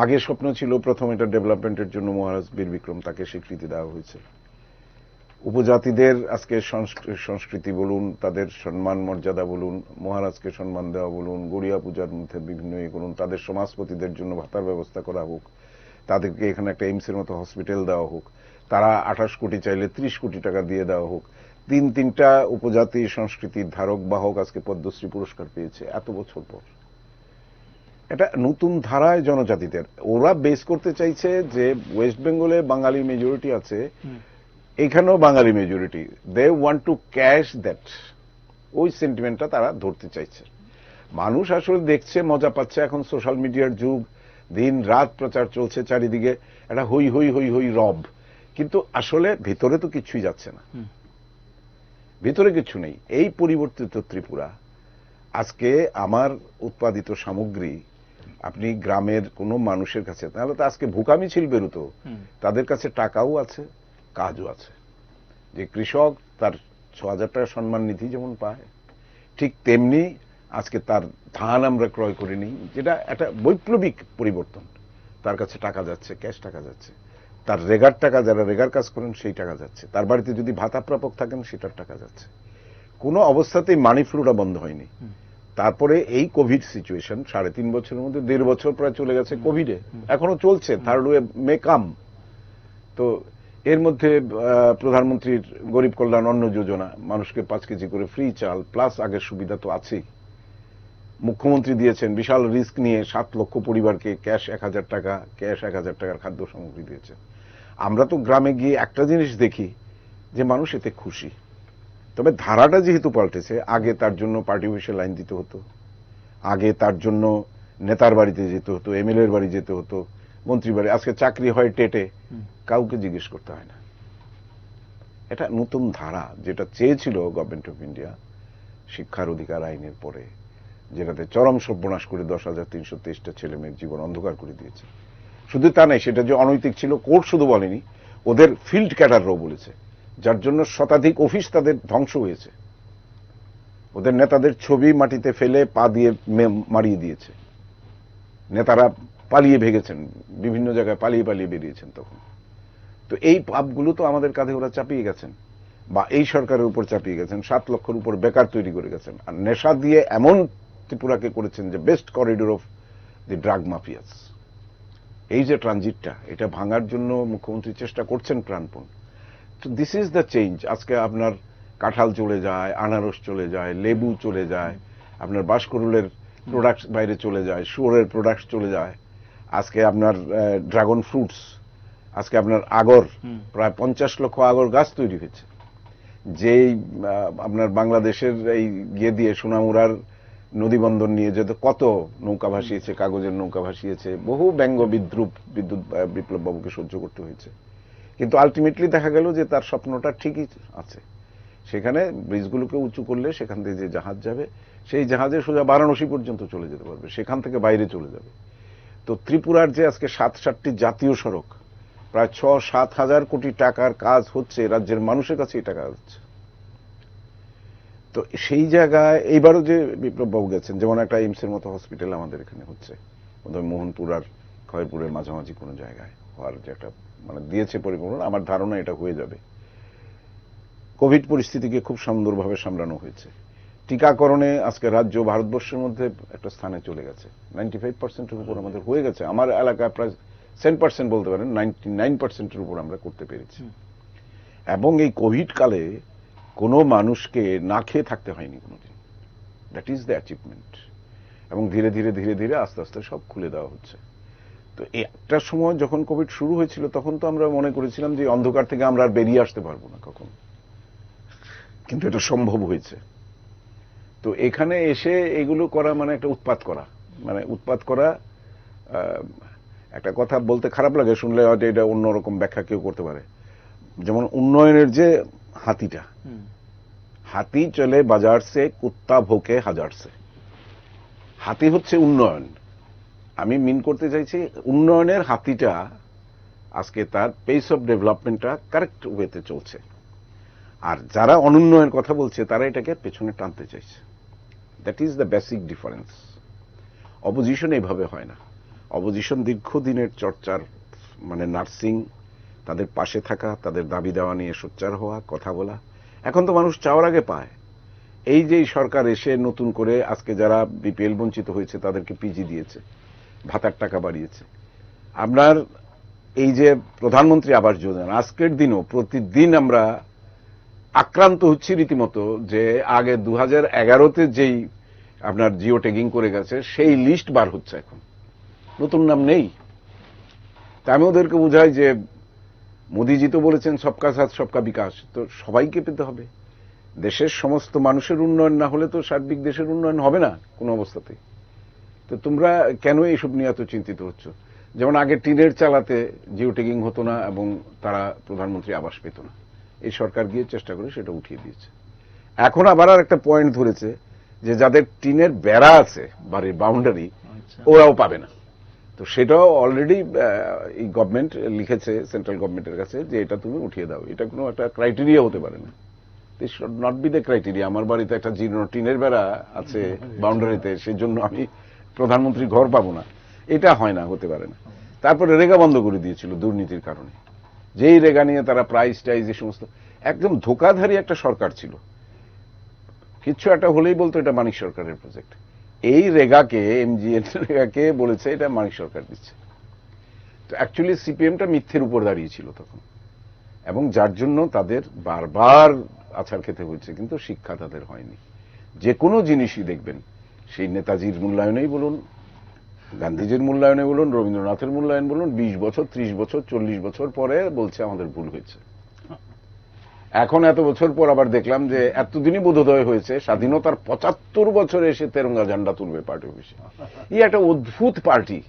আগে স্বপ্ন ছিল। প্রথম এটা ডেভেলপমেন্টের জন্য মহারাজ বীর বিক্রম, তাকে স্বীকৃতি দেওয়া হয়েছে। উপজাতিদের আজকে সংস্কৃতি বলুন, তাদের সম্মান মর্যাদা বলুন, মহারাজকে সম্মান দেওয়া বলুন, গড়িয়া পূজার মধ্যে বিভিন্ন বলুন, তাদের সমাজপতিদের জন্য ভাতার ব্যবস্থা করা হোক, তাদেরকে এখানে একটা এইমসের মতো হসপিটাল দেওয়া হোক, তারা 28 কোটি চাইলে 30 কোটি টাকা দিয়ে দেওয়া হোক। তিনটা উপজাতি সংস্কৃতির ধারক বাহক আজকে পদ্মশ্রী পুরস্কার পেয়েছে এত বছর পর। এটা নতুন ধারায় জনজাতিদের ওরা বেস করতে চাইছে যে ওয়েস্ট বেঙ্গলে বাঙালি মেজরিটি আছে, এখানেও Bangali majority, they want to cash that. ওই সেন্টিমেন্টটা তারা ধরতে চাইছে। মানুষ আসলে দেখছে, মজা পাচ্ছে। এখন সোশ্যাল মিডিয়ার যুগ, দিন রাত প্রচার চলছে চারিদিকে, একটা হই হই হই হই রব, কিন্তু আসলে ভিতরে তো কিছুই যাচ্ছে না, ভিতরে কিছু নেই। এই পরিবর্তিত ত্রিপুরা, আজকে আমার উৎপাদিত সামগ্রী আপনি গ্রামের কোন মানুষের কাছে, তাহলে তো আজকে ভুকা মিছিল বেরোতো, তাদের কাছে টাকাও আছে, কাজও আছে। যে কৃষক তার 6,000 টাকা সম্মান নিধি যেমন পায়, ঠিক তেমনি আজকে তার ধান আমরা ক্রয় করে নিই, যেটা একটা বৈপ্লবিক পরিবর্তন। তার কাছে টাকা যাচ্ছে, ক্যাশ টাকা যাচ্ছে, তার রেগার টাকা, যারা রেগার কাজ করেন সেই টাকা যাচ্ছে, তার বাড়িতে যদি ভাতা প্রাপক থাকেন সেটার টাকা যাচ্ছে। কোনো অবস্থাতেই মানি ফ্লোটা বন্ধ হয়নি। তারপরে এই কোভিড সিচুয়েশন 3.5 বছরের মধ্যে 1.5 বছর প্রায় চলে গেছে কোভিডে, এখনো চলছে, থার্ড ওয়েভ মে কাম। তো এর মধ্যে প্রধানমন্ত্রীর গরিব কল্যাণ অন্ন যোজনা, মানুষকে 5 কেজি করে ফ্রি চাল, প্লাস আগের সুবিধা তো আছেই। মুখ্যমন্ত্রী দিয়েছেন বিশাল রিস্ক নিয়ে 7 লক্ষ পরিবারকে ক্যাশ 1,000 টাকা, ক্যাশ 1,000 টাকার খাদ্য সামগ্রী দিয়েছেন। আমরা তো গ্রামে গিয়ে একটা জিনিস দেখি যে মানুষ এতে খুশি। তবে ধারাটা যেহেতু পাল্টেছে, আগে তার জন্য পার্টি অফিসে লাইন দিতে হতো, আগে তার জন্য নেতার বাড়িতে যেতে হতো, এমএলএর বাড়ি যেতে হতো, মন্ত্রী বাড়ি। আজকে চাকরি হয় টেটে, কাউকে জিজ্ঞেস করতে হয় না। এটা নতুন ধারা, যেটা চেয়েছিল গভর্নমেন্ট অফ ইন্ডিয়া শিক্ষার অধিকার আইনের পরে, যেটাতে চরম সর্বনাশ করে 10,323টা ছেলে মেয়ের জীবন অন্ধকার করে দিয়েছে। শুধু তা নাই, সেটা যে অনৈতিক ছিল কোর্ট শুধু বলেনি, ওদের ফিল্ড ক্যাডাররাও বলেছে, যার জন্য শতাধিক অফিস তাদের ধ্বংস হয়েছে। ওদের নেতাদের ছবি মাটিতে ফেলে পা দিয়ে মারিয়ে দিয়েছে। নেতারা পালিয়ে ভেগেছেন, বিভিন্ন জায়গায় পালিয়ে পালিয়ে বেরিয়েছেন তখন। তো এই পাপগুলো তো আমাদের কাঁধে ওরা চাপিয়ে গেছেন, বা এই সরকারের উপর চাপিয়ে গেছেন। 7 লক্ষের উপর বেকার তৈরি করে গেছেন। আর নেশা দিয়ে এমন ত্রিপুরাকে করেছেন যে best corridor of the drug mafias. এই যে ট্রানজিটটা, এটা ভাঙার জন্য মুখ্যমন্ত্রী চেষ্টা করছেন প্রাণপণ। তো দিস ইজ দ্য চেঞ্জ। আজকে আপনার কাঁঠাল চলে যায়, আনারস চলে যায়, লেবু চলে যায়, আপনার বাঁশকুড়ুলের প্রোডাক্ট বাইরে চলে যায়, শুয়োরের প্রোডাক্ট চলে যায়। আজকে আপনার ড্রাগন ফ্রুটস, আজকে আপনার আগর, প্রায় 50 লক্ষ আগর গাছ তৈরি হয়েছে। যেই আপনার বাংলাদেশের এই গিয়ে দিয়ে সোনামুড়ার নদীবন্দর নিয়ে যেত, কত নৌকা ভাসিয়েছে, কাগজের নৌকা ভাসিয়েছে, বহু ব্যঙ্গ বিদ্রুপ বিপ্লব বাবুকে সহ্য করতে হয়েছে। কিন্তু আলটিমেটলি দেখা গেল যে তার স্বপ্নটা ঠিকই আছে। সেখানে ব্রিজগুলোকে উঁচু করলে সেখান থেকে যে জাহাজ যাবে, সেই জাহাজে সোজা বারাণসী পর্যন্ত চলে যেতে পারবে, সেখান থেকে বাইরে চলে যাবে। তো ত্রিপুরার যে আজকে 7-7টি জাতীয় সড়ক, প্রায় 6-7 হাজার কোটি টাকার কাজ হচ্ছে, রাজ্যের মানুষের কাছে এই টাকা হচ্ছে। তো সেই জায়গায় এইবারও যে বিপ্লববাবু গেছেন, যেমন একটা এইমসের মতো হসপিটাল আমাদের এখানে হচ্ছে, বোধহয় মোহনপুর আর খয়েরপুরের মাঝামাঝি কোনো জায়গায় হওয়ার যে একটা মানে দিয়েছে পরিকল্পনা, আমার ধারণা এটা হয়ে যাবে। কোভিড পরিস্থিতিকে খুব সুন্দরভাবে সামলানো হয়েছে। টিকাকরণে আজকে রাজ্য ভারতবর্ষের মধ্যে একটা স্থানে চলে গেছে। 95%-এর উপর আমাদের হয়ে গেছে। আমার এলাকায় প্রায় 10% বলতে পারেন, 99%-এর উপর আমরা করতে পেরেছি। এবং এই কোভিড কালে কোনো মানুষকে না খেয়ে থাকতে হয়নি কোনোদিন। That is the achievement. এবং ধীরে ধীরে ধীরে ধীরে আস্তে আস্তে সব খুলে দেওয়া হচ্ছে। তো একটা সময় যখন কোভিড শুরু হয়েছিল, তখন তো আমরা মনে করেছিলাম যে অন্ধকার থেকে আমরা আর বেরিয়ে আসতে পারবো না কখন, কিন্তু এটা সম্ভব হয়েছে। তো এখানে এসে এগুলো করা মানে একটা উৎপাত করা, মানে উৎপাত করা। একটা কথা বলতে খারাপ লাগে, শুনলে হয়তো এটা অন্যরকম ব্যাখ্যা কেউ করতে পারে। যেমন উন্নয়নের যে হাতিটা, হাতি চলে বাজার সে, কুত্তা ভোকে হাজার সে। হাতি হচ্ছে উন্নয়ন। আমি মিন করতে চাইছি উন্নয়নের হাতিটা আজকে তার পেস অফ ডেভেলপমেন্টটা কারেক্ট ওয়েতে চলছে। আর যারা অনুন্নয়নের কথা বলছে তারা এটাকে পেছনে টানতে চাইছে। That is the basic difference. Opposition এইভাবে হয় না। অপোজিশন দীর্ঘদিনের চর্চার মানে নার্সিং, তাদের পাশে থাকা, তাদের দাবি দেওয়া নিয়ে সোচ্চার হওয়া, কথা বলা। এখন তো মানুষ চাওয়ার আগে পায়। এই যে সরকার এসে নতুন করে আজকে যারা বিপিএল বঞ্চিত হয়েছে তাদেরকে পিজি দিয়েছে, ভাতার টাকা বাড়িয়েছে। আপনার এই যে প্রধানমন্ত্রী আবাস যোজনা, আজকের দিনও প্রতিদিন আমরা আক্রান্ত হচ্ছি রীতিমতো, যে আগে 2011-তে যেই আপনার জিও ট্যাগিং করে গেছে সেই লিস্ট বার হচ্ছে এখন, নতুন নাম নেই। তা আমি ওদেরকে বুঝাই যে মোদিজি তো বলেছেন সবকা সাথ সবকা বিকাশ, তো সবাইকে পেতে হবে। দেশের সমস্ত মানুষের উন্নয়ন না হলে তো সার্বিক দেশের উন্নয়ন হবে না কোনো অবস্থাতেই। তো তোমরা কেন এইসব নিয়ে এত চিন্তিত হচ্ছ? যেমন আগে টিনের চালাতে জিও ট্যাগিং হতো না এবং তারা প্রধানমন্ত্রী আবাস পেত না, এই সরকার গিয়ে চেষ্টা করে সেটা উঠিয়ে দিয়েছে। এখন আবার আর একটা পয়েন্ট ধরেছে যে যাদের টিনের বেড়া আছে, বাড়ির বাউন্ডারি, ওরাও পাবে না। তো সেটাও অলরেডি এই গভর্নমেন্ট লিখেছে সেন্ট্রাল গভর্নমেন্টের কাছে যে এটা তুমি উঠিয়ে দাও। এটা কোনো একটা ক্রাইটেরিয়া হতে পারে না। This should not be the criteria. আমার বাড়িতে একটা জীর্ণ টিনের বেড়া আছে বাউন্ডারিতে, সেই জন্য আমি প্রধানমন্ত্রী ঘর পাবো না, এটা হয় না, হতে পারে না। তারপরে রেগা বন্ধ করে দিয়েছিল দুর্নীতির কারণে। যেই রেগা নিয়ে তারা প্রাইস টাইজ এই সমস্ত, একদম ধোকাধারী একটা সরকার ছিল। কিছু একটা হলেই বলতো এটা মানিক সরকারের প্রজেক্ট। এই রেগাকে, এমজিএন রেগাকে বলেছে এটা মানিক সরকার দিচ্ছে। তো অ্যাকচুয়ালি সিপিএমটা মিথ্যের উপর দাঁড়িয়েছিল তখন, এবং যার জন্য তাদের বারবার আছাড় খেতে হয়েছে, কিন্তু শিক্ষা তাদের হয়নি। যে কোনো জিনিসই দেখবেন, সেই নেতাজির মূল্যায়নেই বলুন, গান্ধীজির মূল্যায়নে বলুন, রবীন্দ্রনাথের মূল্যায়ন বলুন, 20 বছর 30 বছর 40 বছর পরে বলছে আমাদের ভুল হয়েছে। এখন এত বছর পর আবার দেখলাম যে এতদিনই বোধোদয় হয়েছে, স্বাধীনতার 75 বছরে এসে তেরঙ্গা ঝান্ডা তুলবে পার্টি অফিসে। এই একটা অদ্ভুত পার্টি,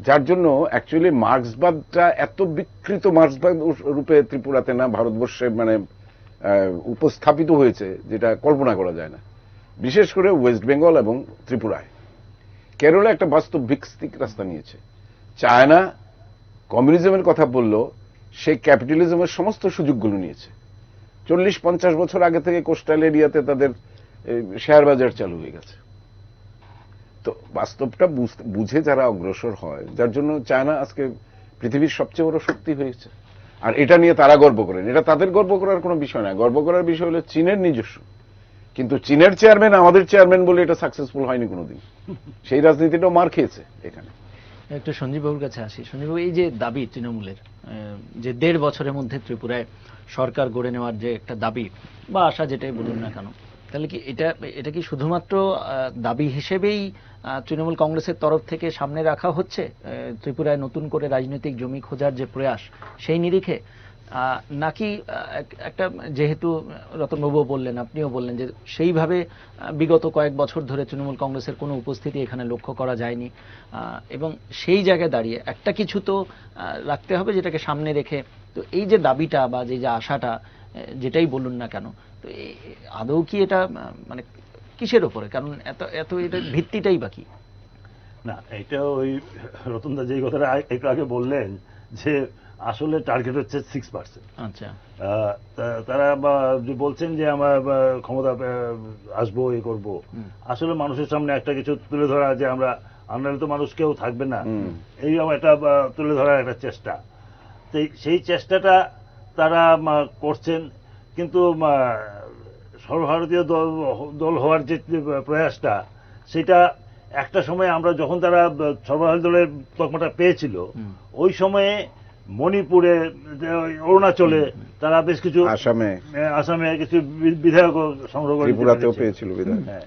যার জন্য অ্যাকচুয়ালি মার্ক্সবাদটা এত বিকৃত মার্ক্সবাদ রূপে ত্রিপুরাতে না ভারতবর্ষে মানে উপস্থাপিত হয়েছে যেটা কল্পনা করা যায় না। বিশেষ করে ওয়েস্ট বেঙ্গল এবং ত্রিপুরায়। কেরলে একটা বাস্তব ভিত্তিক রাস্তা নিয়েছে। চায়না কমিউনিজমের কথা বলল, সে ক্যাপিটালিজমের সমস্ত সুযোগগুলো নিয়েছে। 40-50 বছর আগে থেকে কোস্টাল এরিয়াতে তাদের শেয়ার বাজার চালু হয়ে গেছে। তো বাস্তবটা বুঝে যারা অগ্রসর হয়, যার জন্য চায়না আজকে পৃথিবীর সবচেয়ে বড় শক্তি হয়েছে। আর এটা নিয়ে তারা গর্ব করেন, এটা তাদের গর্ব করার কোনো বিষয় না। গর্ব করার বিষয় হলো চীনের নিজস্ব। কিন্তু চীনের চেয়ারম্যান আমাদের চেয়ারম্যান বলে এটা সাকসেসফুল হয়নি কোনোদিন। সেই রাজনীতিটাও মার খেয়েছে এখানে। একটু সঞ্জীব বাবুর কাছে আসি। সঞ্জীব বাবু, এই যে দাবি তৃণমূলের যে 1.5 বছরের মধ্যে ত্রিপুরায় সরকার গড়ে নেওয়ার যে একটা দাবি বা আশা, যেটাই বলুন না কেন, তাহলে কি এটা কি শুধুমাত্র দাবি হিসেবেই তৃণমূল কংগ্রেসের তরফ থেকে সামনে রাখা হচ্ছে, ত্রিপুরায় নতুন করে রাজনৈতিক জমি খোঁজার যে প্রয়াস সেই নিরিখে, নাকি একটা, যেহেতু রতনবাবু বললেন, আপনিও বললেন যে সেইভাবে বিগত কয়েক বছর ধরে তৃণমূল কংগ্রেসের কোনো উপস্থিতি এখানে লক্ষ্য করা যায়নি, এবং সেই জায়গায় দাঁড়িয়ে একটা কিছু তো রাখতে হবে যেটাকে সামনে রেখে, তো এই যে দাবিটা বা যে আশাটা, যেটাই বলুন না কেন, তো আদৌ কি এটা মানে কিসের ওপরে? কারণ এত এটা ভিত্তিটাই বাকি না। এটা ওই রতনদা যেই কথাটা একটু আগে বললেন যে আসলে টার্গেট হচ্ছে 6%। আচ্ছা, তারা যে বলছেন যে আমরা ক্ষমতা আসবো, এ করব। আসলে মানুষের সামনে একটা কিছু তুলে ধরা, যে আমরা আনলে তো মানুষ কেউ থাকবে না, এইরকম একটা তুলে ধরার একটা চেষ্টা। সেই চেষ্টাটা তারা করছেন। কিন্তু সর্বভারতীয় দল হওয়ার যে প্রয়াসটা, সেটা একটা সময় আমরা যখন তারা সর্বভারতীয় দলের তকমাটা পেয়েছিল, ওই সময়ে মণিপুরে, অরুণাচলে তারা বেশ কিছু, আসামে কিছু বিধায়ক সংগ্রহ করে, ত্রিপুরাতেও পেয়েছিল বিধায়ক। হ্যাঁ,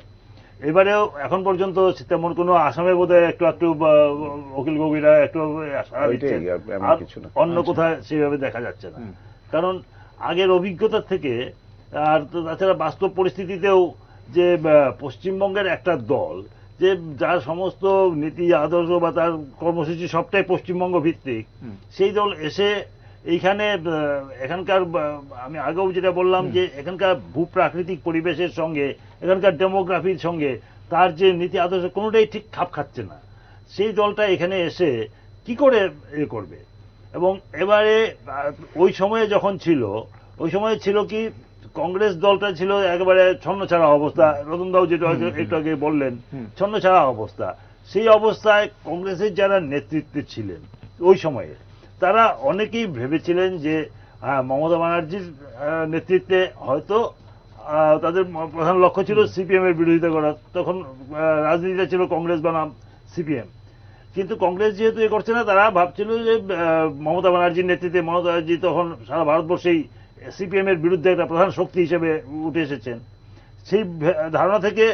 এবারেও এখন পর্যন্ত তেমন কোনো, আসামে বোধহয় একটু অখিল গগৈরা একটু অন্য কোথায় সেভাবে দেখা যাচ্ছে না। কারণ আগের অভিজ্ঞতা থেকে, আর তাছাড়া বাস্তব পরিস্থিতিতেও, যে পশ্চিমবঙ্গের একটা দল যে যার সমস্ত নীতি আদর্শ বা তার কর্মসূচি সবটাই পশ্চিমবঙ্গ ভিত্তিক, সেই দল এসে এইখানে এখানকার, আমি আগেও যেটা বললাম যে এখানকার ভূপ্রাকৃতিক পরিবেশের সঙ্গে, এখানকার ডেমোগ্রাফির সঙ্গে তার যে নীতি আদর্শ কোনোটাই ঠিক খাপ খাচ্ছে না। সেই দলটা এখানে এসে কি করে এ করবে? এবং এবারে ওই সময়ে যখন ছিল, ওই সময়ে ছিল কি, কংগ্রেস দলটা ছিল একেবারে ছন্নছাড়া অবস্থা। রতনদাও যেটা একটু আগে বললেন, ছন্নছাড়া অবস্থা। সেই অবস্থায় কংগ্রেসের যারা নেতৃত্বে ছিলেন ওই সময়ে, তারা অনেকেই ভেবেছিলেন যে মমতা ব্যানার্জির নেতৃত্বে হয়তো তাদের প্রধান লক্ষ্য ছিল সিপিএম এর বিরোধিতা করা। তখন রাজনীতিটা ছিল কংগ্রেস বনাম সিপিএম। কিন্তু কংগ্রেস যেহেতু এ করছে না, তারা ভাবছিল যে মমতা ব্যানার্জির নেতৃত্বে, মমতা ব্যানার্জি তখন সারা ভারতবর্ষেই সিপিএম এর বিরুদ্ধে একটা প্রধান শক্তি হিসেবে উঠে এসেছেন। সেই ধারণা থেকে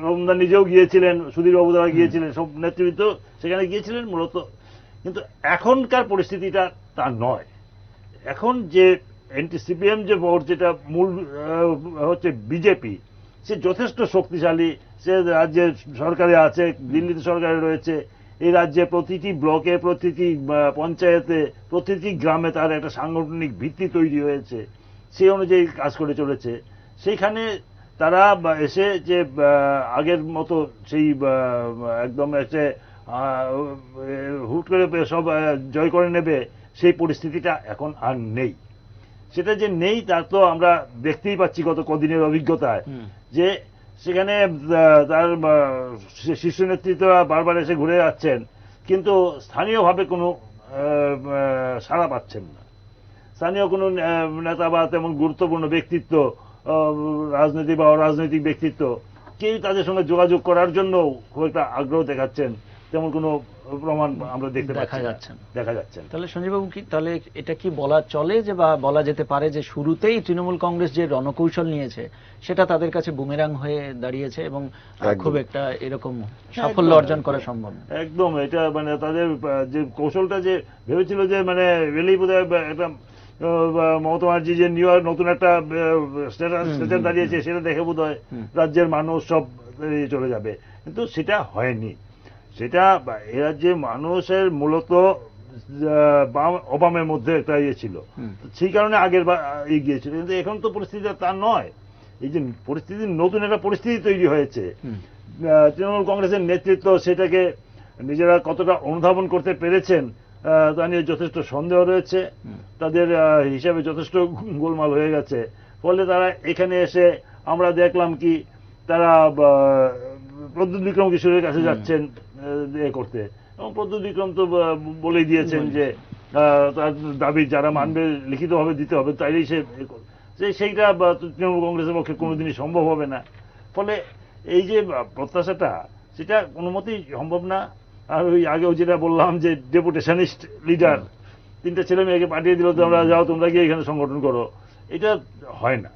রমদান নিজেও গিয়েছিলেন, সুধীর বাবু দ্বারা গিয়েছিলেন, সব নেতৃত্ব সেখানে গিয়েছিলেন মূলত। কিন্তু এখনকার পরিস্থিতিটা তা নয়। এখন যে এন্টি সিপিএম যে ভোট, যেটা মূল হচ্ছে বিজেপি, সে যথেষ্ট শক্তিশালী। সে রাজ্যের সরকারে আছে, দিল্লিতে সরকারে রয়েছে, এই রাজ্যে প্রতিটি ব্লকে, প্রতিটি পঞ্চায়েতে, প্রতিটি গ্রামে তার একটা সাংগঠনিক ভিত্তি তৈরি হয়েছে, সেই অনুযায়ী কাজ করে চলেছে। সেইখানে তারা এসে যে আগের মতো সেই একদম এসে হুট করে সব জয় করে নেবে, সেই পরিস্থিতিটা এখন আর নেই। সেটা যে নেই তার তো আমরা দেখতেই পাচ্ছি গত কদিনের অভিজ্ঞতায়, যে সেখানে তার শীর্ষ নেতৃত্বরা বারবার এসে ঘুরে যাচ্ছেন, কিন্তু স্থানীয়ভাবে কোনো সাড়া পাচ্ছেন না। স্থানীয় কোনো নেতা বা তেমন গুরুত্বপূর্ণ ব্যক্তিত্ব, রাজনীতি বা অরাজনৈতিক ব্যক্তিত্ব, কেউ তাদের সঙ্গে যোগাযোগ করার জন্য খুব একটা আগ্রহ দেখাচ্ছেন তেমন কোনো প্রমাণ আমরা দেখতে দেখা পাচ্ছি না, যাচ্ছে না। দেখা যাচ্ছে না। তাহলে সঞ্জীববাবু কি তাহলে এটা কি বলা চলে যে বা বলা যেতে পারে যে শুরুতেই তৃণমূল কংগ্রেস যে রণকৌশল নিয়েছে সেটা তাদের কাছে বুমেরাং হয়ে দাঁড়িয়েছে এবং খুব একটা এরকম সাফল্য একদম, অর্জন করা সম্ভব না? একদম এটা মানে তাদের যে কৌশলটা যে ভেবেছিল যে মানে রেলেই বোধহয় একটা মমতা ব্যানার্জি যে নিউ ইয়র্ক নতুন একটা স্টেটাস দাঁড়িয়েছে সেটা দেখে বোধহয় রাজ্যের মানুষ সব চলে যাবে, কিন্তু সেটা হয়নি। সেটা এ রাজ্যে মানুষের মূলত অবামের মধ্যে একটা ইয়ে ছিল, সেই কারণে আগের গিয়েছিল, কিন্তু এখন তো পরিস্থিতি তা নয়। এই যে পরিস্থিতি নতুন একটা পরিস্থিতি তৈরি হয়েছে, তৃণমূল কংগ্রেসের নেতৃত্ব সেটাকে নিজেরা কতটা অনুধাবন করতে পেরেছেন তা নিয়ে যথেষ্ট সন্দেহ রয়েছে। তাদের হিসাবে যথেষ্ট গোলমাল হয়ে গেছে, ফলে তারা এখানে এসে আমরা দেখলাম কি তারা প্রদ্যুৎ বিক্রম কিশোরের কাছে যাচ্ছেন এ করতে, এবং প্রদ্যুৎ বিক্রম তো বলেই দিয়েছেন যে তার দাবি যারা মানবে লিখিতভাবে দিতে হবে, তাইলেই সেইটা তৃণমূল কংগ্রেসের পক্ষে কোনোদিনই সম্ভব হবে না। ফলে এই যে প্রত্যাশাটা সেটা কোনো মতেই সম্ভব না। আর ওই আগেও যেটা বললাম যে ডেপুটেশনিস্ট লিডার, তিনটা ছেলে মেয়েকে পাঠিয়ে দিল তোমরা যাও, তোমরা গিয়ে এখানে সংগঠন করো, এটা হয় না।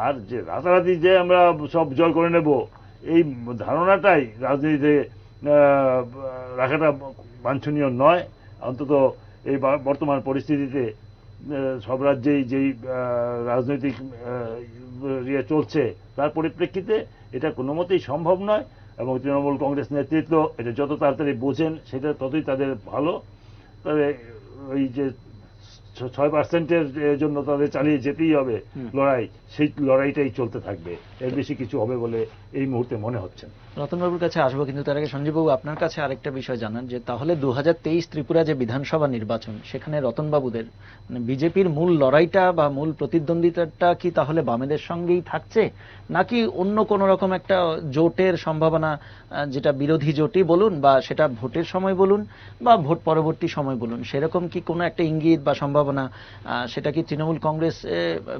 আর যে রাতারাতি যে আমরা সব জয় করে নেব, এই ধারণাটাই রাজনীতিতে রাখাটা বাঞ্ছনীয় নয়। অন্তত এই বর্তমান পরিস্থিতিতে সব রাজ্যেই যেই রাজনৈতিক ইয়ে চলছে তার পরিপ্রেক্ষিতে এটা কোনো মতেই সম্ভব নয়, এবং তৃণমূল কংগ্রেস নেতৃত্ব এটা যত তাড়াতাড়ি বোঝেন সেটা ততই তাদের ভালো। তবে ওই যে 6%-এর জন্য তাদের চালিয়ে যেতেই হবে লড়াই, সেই লড়াইটাই চলতে থাকবে, এর বেশি কিছু হবে বলে এই মুহূর্তে মনে হচ্ছে না। রতনবাবুর কাছে আসবো, কিন্তু তার আগে সঞ্জীববাবু আপনার কাছে আরেকটা বিষয় জানান যে তাহলে 2023 ত্রিপুরা যে বিধানসভা নির্বাচন, সেখানে রতনবাবুদের বিজেপির মূল লড়াইটা বা মূল প্রতিদ্বন্দ্বিতাটা কি তাহলে বামেদের সঙ্গেই থাকছে, নাকি অন্য কোন রকম একটা জোটের সম্ভাবনা, যেটা বিরোধী জোটই বলুন বা সেটা ভোটের সময় বলুন বা ভোট পরবর্তী সময় বলুন, সেরকম কি কোনো একটা ইঙ্গিত বা সম্ভাবনা সেটা কি তৃণমূল কংগ্রেস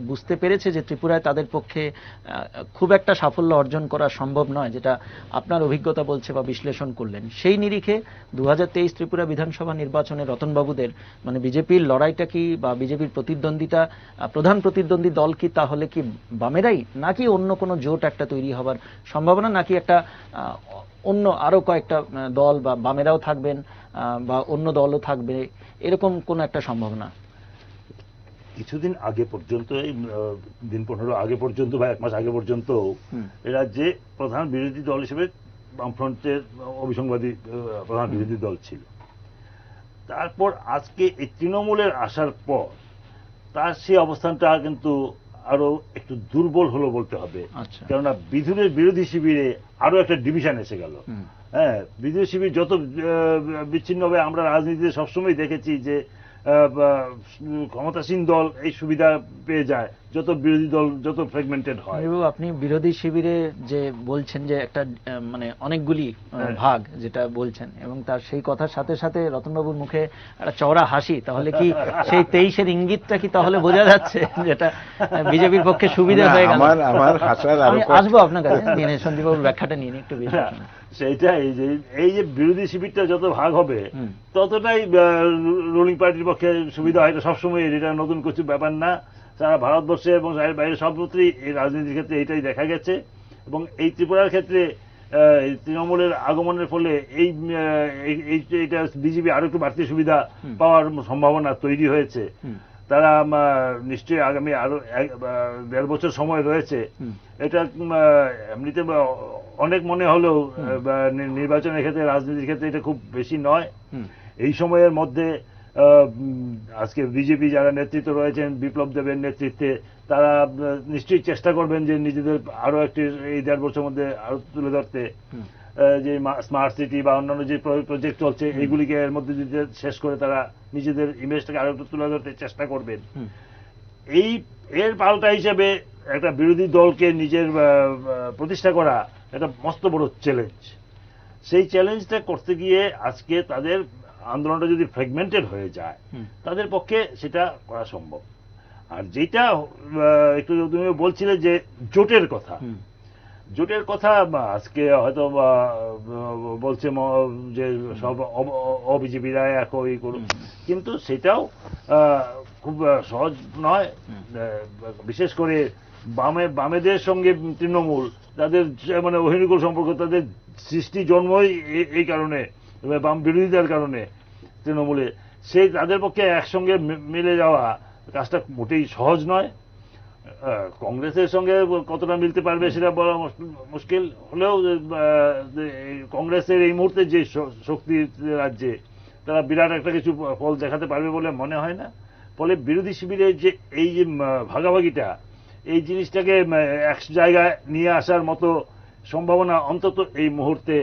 বুঝতে পেরেছে যে ত্রিপুরায় তাদের পক্ষে খুব একটা সাফল্য অর্জন করা সম্ভব নয়, যেটা আপনার অভিজ্ঞতা বলছে বা বিশ্লেষণ করলেন? সেই নিরিখে 2023 ত্রিপুরা বিধানসভা নির্বাচনে রতনবাবুদের মানে বিজেপির লড়াইটা কি বা বিজেপির প্রতিদ্বন্দ্বিতা, প্রধান প্রতিদ্বন্দ্বী দল কি তাহলে কি বামেরাই, নাকি অন্য কোনো জোট একটা তৈরি হবার সম্ভাবনা, নাকি একটা অন্য আরো কয়েকটা দল বা বামেরাও থাকবেন বা অন্য দলও থাকবে, এরকম কোন একটা সম্ভাবনা? কিছুদিন আগে পর্যন্ত, এই দিন 15 আগে পর্যন্ত বা 1 মাস আগে পর্যন্ত এরা যে প্রধান বিরোধী দল হিসেবে বামফ্রন্টের অবিসংবাদী প্রধান বিরোধী দল ছিল, তারপর আজকে এই তৃণমূলের আসার পর তার সেই অবস্থানটা কিন্তু আরো একটু দুর্বল হলো বলতে হবে। কেননা বিধুরের বিরোধী শিবিরে আরো একটা ডিভিশন এসে গেল। হ্যাঁ, বিরোধী শিবির যত বিচ্ছিন্নভাবে আমরা রাজনীতিতে সবসময় দেখেছি যে ক্ষমতাসীন দল এই সুবিধা পেয়ে যায়, যত বিরোধী দল যত ফ্র্যাগমেন্টেড হয়। আপনি বিরোধী শিবিরে যে বলছেন যে একটা মানে অনেকগুলি ভাগ যেটা বলছেন, এবং তার সেই কথার সাথে সাথে রতনবাবুর মুখে একটা চওড়া হাসি, তাহলে কি সেই 23-এর ইঙ্গিতটা কি তাহলে বোঝা যাচ্ছে যেটা বিজেপির পক্ষে সুবিধা হয়ে গেল? আমার হাসার আমি আসবো আপনার কাছে, সঞ্জীববাবুর ব্যাখ্যাটা নিয়ে একটু বেশি। সেইটা এই যে বিরোধী শিবিরটা যত ভাগ হবে ততটাই রুলিং পার্টির পক্ষে সুবিধা হয়। এটা সবসময়, এটা নতুন কিছু ব্যাপার না, সারা ভারতবর্ষে এবং বাইরে সর্বত্রই এই রাজনীতির ক্ষেত্রে এটাই দেখা গেছে। এবং এই ত্রিপুরার ক্ষেত্রে তৃণমূলের আগমনের ফলে এইটা বিজেপি আরো একটু বাড়তি সুবিধা পাওয়ার সম্ভাবনা তৈরি হয়েছে। তারা নিশ্চয়ই আগামী আরো 1.5 বছর সময় রয়েছে। এটা এমনিতে অনেক মনে হলেও নির্বাচনের ক্ষেত্রে, রাজনীতির ক্ষেত্রে এটা খুব বেশি নয়। এই সময়ের মধ্যে আজকে বিজেপি যারা নেতৃত্ব রয়েছেন বিপ্লব দেবের নেতৃত্বে, তারা নিশ্চয়ই চেষ্টা করবেন যে নিজেদের আরো একটি এই 1.5 বছরের মধ্যে আরো তুলে ধরতে, যে স্মার্ট সিটি বা অন্যান্য যে প্রজেক্ট চলছে এইগুলিকে এর মধ্যে যদি শেষ করে তারা নিজেদের ইমেজটাকে আরো একটু তুলে ধরতে চেষ্টা করবেন। এর পাল্টা হিসেবে একটা বিরোধী দলকে নিজের প্রতিষ্ঠা করা একটা মস্ত বড় চ্যালেঞ্জ। সেই চ্যালেঞ্জটা করতে গিয়ে আজকে তাদের আন্দোলনটা যদি ফ্র্যাগমেন্টেড হয়ে যায়, তাদের পক্ষে সেটা করা সম্ভব। আর যেটা একটু তুমি বলছিলে যে জোটের কথা, জোটের কথা আজকে হয়তো বলছে যে সব অবিজেপিরা একই করুন, কিন্তু সেটাও খুব সহজ নয়। বিশেষ করে বামেদের সঙ্গে তৃণমূল, তাদের মানে অহিনুকূল সম্পর্ক, তাদের সৃষ্টি জন্মই এই কারণে, বাম বিরোধিতার কারণে তৃণমূলে, সেই তাদের পক্ষে একসঙ্গে মিলে যাওয়া কাজটা মোটেই সহজ নয়। কংগ্রেসের সঙ্গে কতটা মিলতে পারবে সেটা বলা মুশকিল হলেও কংগ্রেসের এই মুহূর্তে যে শক্তি রাজ্যে, তারা বিরাট একটা কিছু ফল দেখাতে পারবে বলে মনে হয় না। ফলে বিরোধী শিবিরের যে এই যে ভাগাভাগিটা, এই জিনিসটাকে এক জায়গায় নিয়ে আসার মতো সম্ভাবনা অন্তত এই মুহূর্তে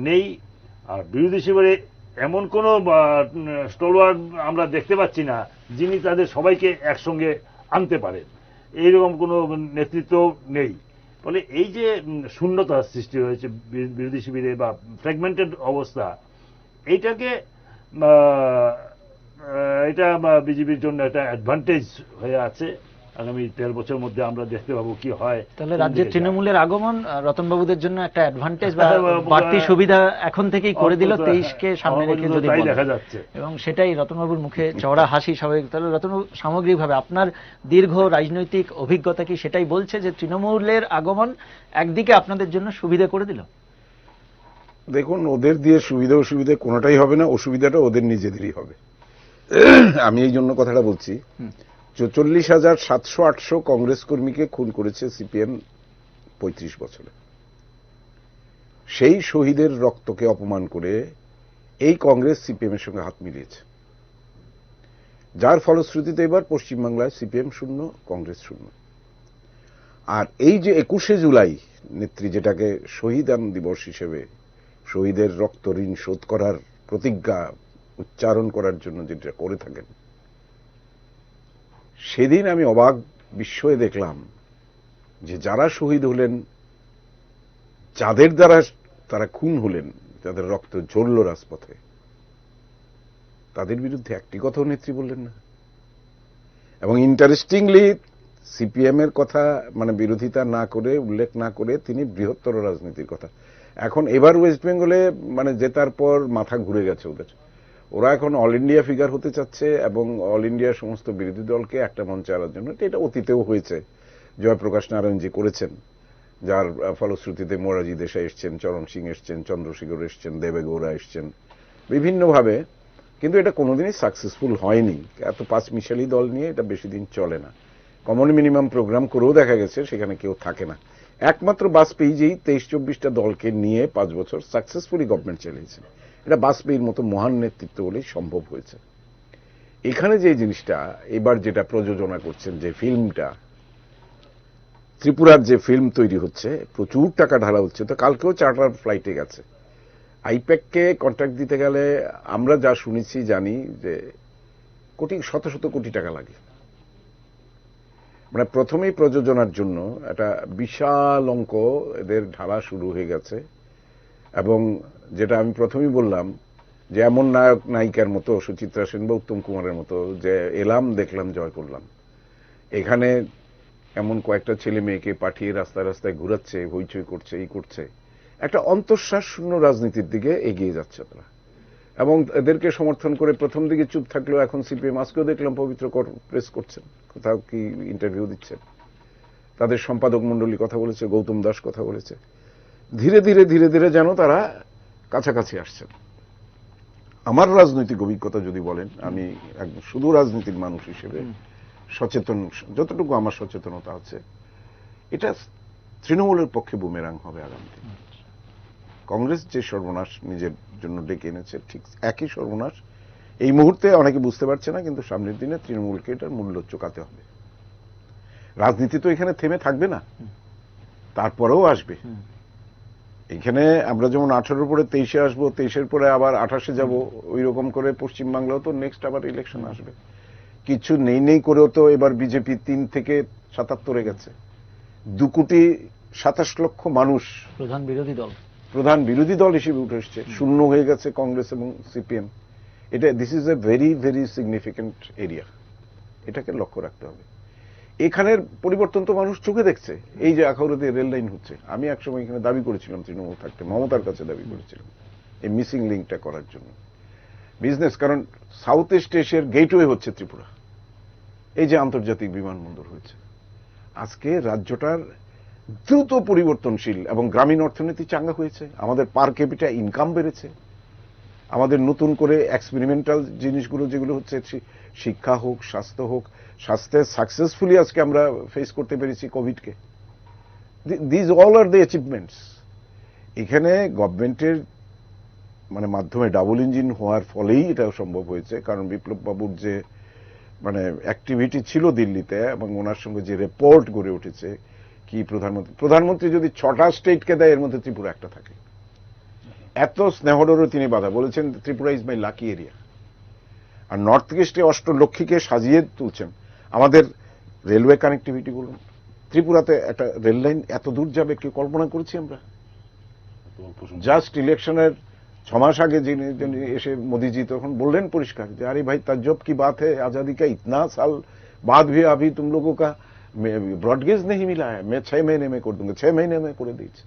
নেই। আর বিরোধী শিবিরে এমন কোনো স্টলওয়ার্ড আমরা দেখতে পাচ্ছি না যিনি তাদের সবাইকে একসঙ্গে আনতে পারেন, এইরকম কোনো নেতৃত্ব নেই। ফলে এই যে শূন্যতা সৃষ্টি হয়েছে বিরোধী শিবিরে বা ফ্র্যাগমেন্টেড অবস্থা, এইটাকে এটা বিজেপির জন্য একটা অ্যাডভান্টেজ হয়ে আছে। আগামী 13 বছরের মধ্যে আমরা দেখতে পাবো কি হয়। তাহলে রাজ্যের তৃণমূলের আগমন রতনবাবুদের জন্য একটা অ্যাডভান্টেজ বা বাড়তি সুবিধা এখন থেকেই করে দিল 23কে সামনে রেখে, যদি দেখা যাচ্ছে, এবং সেটাই রতনবাবুর মুখে চওড়া হাসি স্বাভাবিক। তাহলে রতনবাবু, সামগ্রিকভাবে আপনার দীর্ঘ রাজনৈতিক অভিজ্ঞতা কি সেটাই বলছে যে তৃণমূলের আগমন একদিকে আপনাদের জন্য সুবিধা করে দিল? দেখুন, ওদের দিয়ে সুবিধা অসুবিধা কোনোটাই হবে না, অসুবিধাটা ওদের নিজেদেরই হবে। আমি এই জন্য কথাটা বলছি, 44,700-800 কংগ্রেস কর্মীকে খুন করেছে সিপিএম 35 বছরে। সেই শহীদের রক্তকে অপমান করে এই কংগ্রেস সিপিএম এর সঙ্গে হাত মিলিয়েছে, যার ফলশ্রুতিতে এবার পশ্চিমবাংলায় সিপিএম শূন্য, কংগ্রেস শূন্য। আর এই যে 21শে জুলাই নেত্রী যেটাকে শহীদান দিবস হিসেবে, শহীদের রক্ত ঋণ শোধ করার প্রতিজ্ঞা উচ্চারণ করার জন্য যেটা করে থাকেন, সেদিন আমি অবাক বিস্ময়ে দেখলাম যে যারা শহীদ হলেন, যাদের দ্বারা তারা খুন হলেন, যাদের রক্ত ঝরল রাজপথে, তাদের বিরুদ্ধে একটি কথাও নেত্রী বললেন না। এবং ইন্টারেস্টিংলি সিপিএম এর কথা মানে বিরোধিতা না করে, উল্লেখ না করে, তিনি বৃহত্তর রাজনীতির কথা। এখন এবার ওয়েস্ট বেঙ্গলে মানে জেতার পর মাথা ঘুরে গেছে ওদের, ওরা এখন অল ইন্ডিয়া ফিগার হতে চাচ্ছে এবং অল ইন্ডিয়ার সমস্ত বিরোধী দলকে একটা মঞ্চে আনার জন্য। এটা অতীতেও হয়েছে, জয়প্রকাশ নারায়ণজি করেছেন, যার ফলশ্রুতিতে মোরারজি দেশাই এসছেন, চরণ সিং এসছেন, চন্দ্রশেখর এসছেন, দেবেগৌড়া এসছেন বিভিন্নভাবে, কিন্তু এটা কোনোদিনই সাকসেসফুল হয়নি। এত পাঁচমিশালি দল নিয়ে এটা বেশি দিন চলে না। কমন মিনিমাম প্রোগ্রাম করেও দেখা গেছে সেখানে কেউ থাকে না। একমাত্র বাজপেয়ী যেই 23-24টা দলকে নিয়ে 5 বছর সাকসেসফুলি গভর্নমেন্ট চালিয়েছে, এটা বাজপেয়ীর মতো মহান নেতৃত্ব বলেই সম্ভব হয়েছে। এখানে যে জিনিসটা এবার যেটা প্রযোজনা করছেন, যে ফিল্মটা, ত্রিপুরার যে ফিল্ম তৈরি হচ্ছে, প্রচুর টাকা ঢালা হচ্ছে। তো কালকেও চার্টার ফ্লাইটে গেছে। আইপ্যাককে কন্ট্রাক্ট দিতে গেলে আমরা যা শুনেছি জানি যে শত শত কোটি টাকা লাগে। মানে প্রথমেই প্রযোজনার জন্য একটা বিশাল অঙ্ক এদের ঢালা শুরু হয়ে গেছে। এবং যেটা আমি প্রথমেই বললাম যে এমন নায়ক নায়িকার মতো, সুচিত্রা সেন বা উত্তম কুমারের মতো, যে এলাম দেখলাম জয় করলাম, এখানে এমন কয়েকটা ছেলে মেয়েকে পাঠিয়ে রাস্তায় রাস্তায় ঘুরাচ্ছে, হইচই করছে, এই করছে, একটা অন্তঃশ্বাস শূন্য রাজনীতির দিকে এগিয়ে যাচ্ছে তারা। এবং এদেরকে সমর্থন করে প্রথম দিকে চুপ থাকলেও এখন সিপিএম আজকেও দেখলাম পবিত্র প্রেস করছেন, কোথাও কি ইন্টারভিউ দিচ্ছেন, তাদের সম্পাদক মণ্ডলী কথা বলেছে, গৌতম দাস কথা বলেছে। ধীরে ধীরে ধীরে ধীরে যেন তারা কাছাকাছি আসছেন। আমার রাজনৈতিক অভিজ্ঞতা যদি বলেন, আমি শুধু রাজনীতির মানুষ হিসেবে সচেতন, যতটুকু আমার সচেতনতা আছে, এটা তৃণমূলের পক্ষে বুমেরাং হবে আগামী দিনে। কংগ্রেস যে সর্বনাশ নিজের জন্য ডেকে এনেছে, ঠিক একই সর্বনাশ এই মুহূর্তে অনেকে বুঝতে পারছে না, কিন্তু সামনের দিনে তৃণমূলকে এটার মূল্য চোকাতে হবে। রাজনীতি তো এখানে থেমে থাকবে না, তারপরেও আসবে। এখানে আমরা যেমন 18 পরে 23-এ আসবো, 23-এর পরে আবার 28-এ যাব, ওই রকম করে পশ্চিমবাংলাও তো নেক্সট আবার ইলেকশন আসবে। কিছু নেই নেই করেও তো এবার বিজেপি 3 থেকে 77-এ গেছে। 2,27,00,000 মানুষ প্রধান বিরোধী দল হিসেবে উঠে এসছে, শূন্য হয়ে গেছে কংগ্রেস এবং সিপিএম। এটা this is a very very significant area, এটাকে লক্ষ্য রাখতে হবে। এখানের পরিবর্তন তো মানুষ চোখে দেখছে। এই যে আখাউড়াতে রেল লাইন হচ্ছে, আমি একসময় এখানে দাবি করেছিলাম, তৃণমূল থাকতে মমতার কাছে দাবি করেছিলাম এই মিসিং লিঙ্কটা করার জন্য। বিজনেস, কারণ সাউথ ইস্ট এশিয়ার গেটওয়ে হচ্ছে ত্রিপুরা। এই যে আন্তর্জাতিক বিমানবন্দর হয়েছে, আজকে রাজ্যটার দ্রুত পরিবর্তনশীল এবং গ্রামীণ অর্থনীতি চাঙ্গা হয়েছে, আমাদের পার ক্যাপিটা ইনকাম বেড়েছে, আমাদের নতুন করে এক্সপেরিমেন্টাল জিনিসগুলো যেগুলো হচ্ছে, শিক্ষা হোক, স্বাস্থ্য হোক, স্বাস্থ্যে সাকসেসফুলি আজকে আমরা ফেস করতে পেরেছি কোভিডকে। These all are the achievements. এখানে গভর্নমেন্টের মানে মাধ্যমে ডাবল ইঞ্জিন হওয়ার ফলেই এটা সম্ভব হয়েছে, কারণ বিপ্লব বাবুর যে মানে অ্যাক্টিভিটি ছিল দিল্লিতে এবং ওনার সঙ্গে যে রিপোর্ট গড়ে উঠেছে, কি প্রধানমন্ত্রী যদি 6টা স্টেটকে দেয় এর মধ্যে ত্রিপুরা একটা থাকে, এত স্নেহডরও তিনি বাধা বলেছেন Tripura is my lucky area. আর নর্থ ইস্টে অষ্টলক্ষীকে সাজিয়ে তুলছেন। আমাদের রেলওয়ে কানেক্টিভিটি বলুন, ত্রিপুরাতে একটা রেল লাইন এত দূর যাবে কি কল্পনা করেছি আমরা? জাস্ট ইলেকশনের 6 মাস আগে যিনি এসে মোদিজি তখন বললেন পরিষ্কার যে আরে ভাই তাজ্জব কি বাত है, आजादी का इतना साल बाद भी अभी तुम लोगों का ब्रॉडगेज नहीं मिला है, मैं 6 महीने में कर दूंगा। 6 महीने में করে দিয়েছে।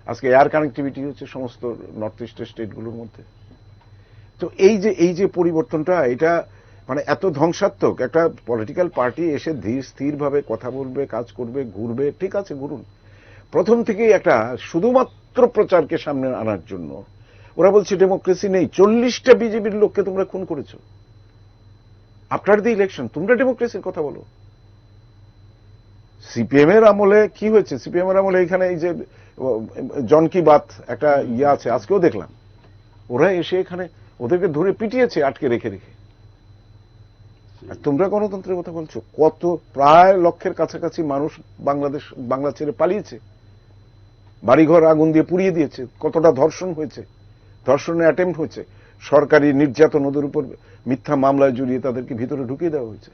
আজকে এয়ার কানেক্টিভিটি হচ্ছে সমস্ত নর্থ ইস্টের স্টেটগুলোর মধ্যে। তো এই যে পরিবর্তনটা, এটা মানে এত ধ্বংসাত্মক। একটা পলিটিক্যাল পার্টি এসে ধীর স্থির ভাবে কথা বলবে, কাজ করবে, ঘুরবে, ঠিক আছে ঘুরুন। প্রথম থেকেই একটা শুধুমাত্র প্রচারকে সামনে আনার জন্য ওরা বলছে ডেমোক্রেসি নেই। 40টা বিজেপির লোককে তোমরা খুন করেছো আফটার দি ইলেকশন, তোমরা ডেমোক্রেসির কথা বলো। সিপিএম এর আমলে কি হয়েছে? সিপিএম এর আমলে এখানে এই যে জন কি বাত একটা ইয়ে আছে, আজকেও দেখলাম ওরা এসে এখানে ওদেরকে ধরে পিটিয়েছে আটকে রেখে রেখে। আর তোমরা গণতন্ত্রের কথা বলছো। কত প্রায় লক্ষের কাছাকাছি মানুষ বাংলা ছেড়ে পালিয়েছে, বাড়িঘর আগুন দিয়ে পুড়িয়ে দিয়েছে, কতটা ধর্ষণ হয়েছে, ধর্ষণের অ্যাটেম্প্ট হয়েছে, সরকারি নির্যাতন ওদের উপর মিথ্যা মামলায় জড়িয়ে তাদেরকে ভিতরে ঢুকিয়ে দেওয়া হয়েছে।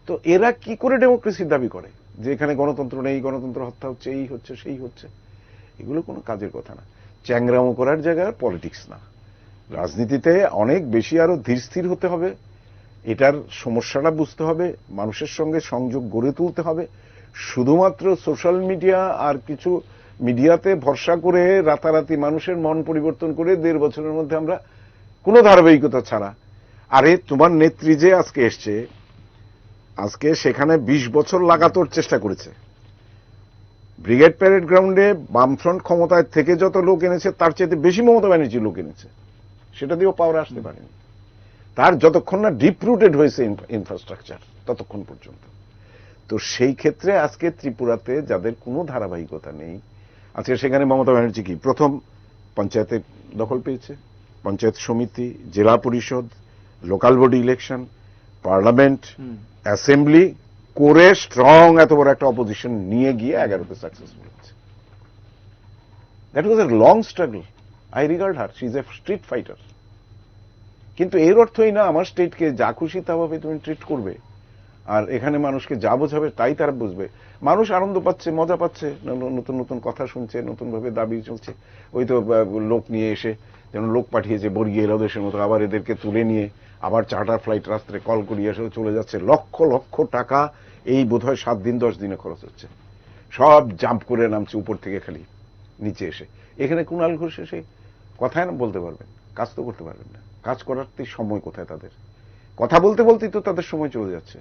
তো এরা কি করে ডেমোক্রেসির দাবি করে যে এখানে গণতন্ত্র নেই, গণতন্ত্র হত্যা হচ্ছে, এই হচ্ছে সেই হচ্ছে? এগুলো কোনো কাজের কথা না, চ্যাংরামো করার জায়গায় পলিটিক্স না। রাজনীতিতে অনেক বেশি আরো ধীর স্থির হতে হবে, এটার সমস্যাটা বুঝতে হবে, মানুষের সঙ্গে সংযোগ গড়ে তুলতে হবে। শুধুমাত্র সোশ্যাল মিডিয়া আর কিছু মিডিয়াতে ভরসা করে রাতারাতি মানুষের মন পরিবর্তন করে 1.5 বছরের মধ্যে আমরা কোনো ধারাবাহিকতা ছাড়া। আরে তোমার নেত্রী যে আজকে এসছে, আজকে সেখানে 20 বছর লাগাতার চেষ্টা করেছে। ব্রিগেড প্যারেড গ্রাউন্ডে বামফ্রন্ট ক্ষমতায় থেকে যত লোক এনেছে তার চেয়ে বেশি মমতা ব্যানার্জি লোক এনেছে, সেটা দিয়েও পাওয়ার আসতে পারেনি। তার যতক্ষণ না ডিপ রুটেড হয়েছে ইনফ্রাস্ট্রাকচার ততক্ষণ পর্যন্ত। তো সেই ক্ষেত্রে আজকে ত্রিপুরাতে যাদের কোনো ধারাবাহিকতা নেই, আজকে সেখানে মমতা ব্যানার্জি কি প্রথম পঞ্চায়েতে দখল পেয়েছে, পঞ্চায়েত সমিতি, জেলা পরিষদ, local body election, parliament, assembly করে স্ট্রং এত বড় একটা অপোজিশন নিয়ে গিয়ে 11তে সাকসেসফুল হচ্ছে। That was a long struggle. I regard her, she is a street fighter. কিন্তু এর অর্থই না আমার স্টেটকে যা খুশি তাভাবে তুমি ট্রিট করবে আর এখানে মানুষকে যা বোঝাবে তাই তারা বুঝবে। মানুষ আনন্দ পাচ্ছে, মজা পাচ্ছে, নতুন নতুন কথা শুনছে, নতুন ভাবে দাবি চলছে। ওই তো লোক নিয়ে এসে যেন লোক পাঠিয়েছে বর্গীয় এলাদেশের মতো, আবার এদেরকে তুলে নিয়ে আবার চার্টার ফ্লাইট রাস্তায় কল করিয়ে এসে চলে যাচ্ছে। লক্ষ লক্ষ টাকা এই বোধহয় 7 দিন 10 দিনে খরচ হচ্ছে। সব জাম্প করে নামছে উপর থেকে খালি নিচে এসে। এখানে কুণাল ঘোষ এসে কথায় না বলতে পারবেন, কাজ তো করতে পারবেন না। কাজ করার সময় কোথায় তাদের? কথা বলতে বলতেই তো তাদের সময় চলে যাচ্ছে।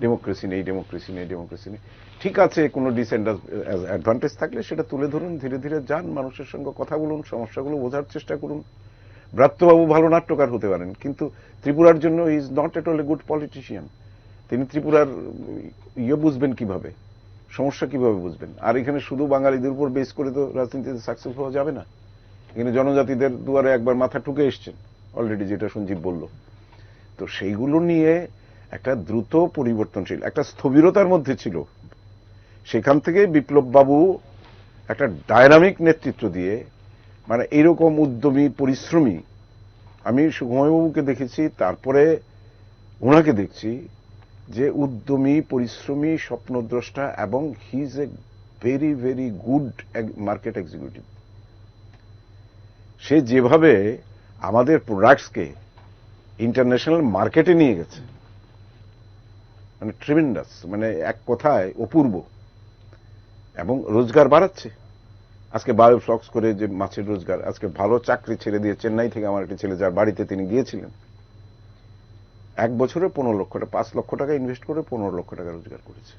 ডেমোক্রেসি নেই, ডেমোক্রেসি নেই, ডেমোক্রেসি নেই। ঠিক আছে, কোনো ডিসঅ্যাডভান্টেজ থাকলে সেটা তুলে ধরুন, ধীরে ধীরে যান, মানুষের সঙ্গে কথা বলুন, সমস্যাগুলো বোঝার চেষ্টা করুন। ব্রাত্যবাবু ভালো নাট্যকার হতে পারেন, কিন্তু ত্রিপুরার জন্য is not at all a good politician. তিনি ত্রিপুরার ইয়ে বুঝবেন কিভাবে, সমস্যা কিভাবে বুঝবেন? আর এখানে শুধু বাঙালিদের উপর বেস করে তো রাজনীতিতে সাকসেস হওয়া যাবে না। এখানে জনজাতিদের দুয়ারে একবার মাথা ঠুকে এসছেন অলরেডি, যেটা সঞ্জীব বলল। তো সেইগুলো নিয়ে একটা দ্রুত পরিবর্তনশীল একটা স্থবিরতার মধ্যে ছিল, সেখান থেকে বিপ্লব বাবু একটা ডায়নামিক নেতৃত্ব দিয়ে, মানে এইরকম উদ্যমী পরিশ্রমী, আমি সুকুমারবাবুকে দেখেছি, তারপরে ওনাকে দেখছি, যে উদ্যমী পরিশ্রমী স্বপ্নদ্রষ্টা, এবং he is a very very good market executive. সে যেভাবে আমাদের প্রোডাক্টসকে ইন্টারন্যাশনাল মার্কেটে নিয়ে গেছে, মানে ট্রিমেন্ডাস, মানে এক কথায় অপূর্ব, এবং রোজগার বাড়াচ্ছে। আজকে বায়োফ্লক্স করে যে মাছের রোজগার, আজকে ভালো চাকরি ছেড়ে দিয়ে চেন্নাই থেকে আমার একটা ছেলে যার বাড়িতে তিনি গিয়েছিলেন, 1 বছরে 15 লক্ষ টাকা, 5 লক্ষ টাকা ইনভেস্ট করে 15 লক্ষ টাকা রোজগার করেছে।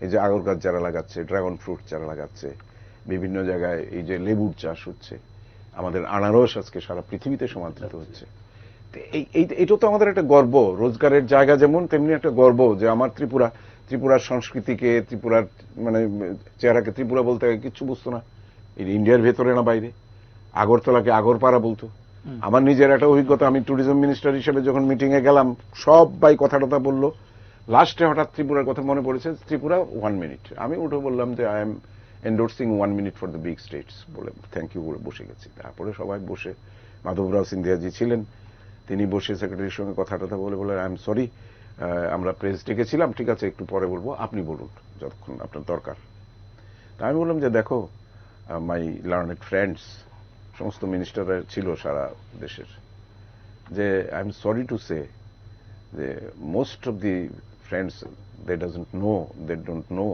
এই যে আগর গাছ যারা লাগাচ্ছে, ড্রাগন ফ্রুট যারা লাগাচ্ছে, বিভিন্ন জায়গায় এই যে লেবুর চাষ হচ্ছে, আমাদের আনারস আজকে সারা পৃথিবীতে সমাদৃত হচ্ছে। এইটা তো আমাদের একটা গর্ব, রোজগারের জায়গা যেমন তেমনি একটা গর্ব যে আমার ত্রিপুরার সংস্কৃতিকে, ত্রিপুরার মানে চেহারাকে, ত্রিপুরা বলতে কিচ্ছু বুঝতো না, ইন্ডিয়ার ভেতরে না বাইরে, আগরতলাকে আগরপাড়া বলতো। আমার নিজের একটা অভিজ্ঞতা, আমি ট্যুরিজম মিনিস্টার হিসেবে যখন মিটিং এ গেলাম, সবাই কথা টথা বললো, লাস্টে হঠাৎ ত্রিপুরার কথা মনে পড়েছে, ত্রিপুরা 1 মিনিট। আমি উঠে বললাম যে I M এন্ডোর্সিং 1 minute for the big states, বলে থ্যাংক ইউ বলে বসে গেছি। তারপরে সবাই বসে, মাধবরাও সিন্ধিয়াজি ছিলেন, তিনি বসে সেক্রেটারির সঙ্গে কথা টথা বলে আই এম সরি, আমরা প্রেস ডেকেছিলাম, ঠিক আছে একটু পরে বলবো, আপনি বলুন যতক্ষণ আপনার দরকার। তা আমি বললাম যে দেখো মাই লার্নেড ফ্রেন্ডস, সমস্ত মিনিস্টাররা ছিল সারা দেশের, যে I am sorry to say যে most of the friends they don't know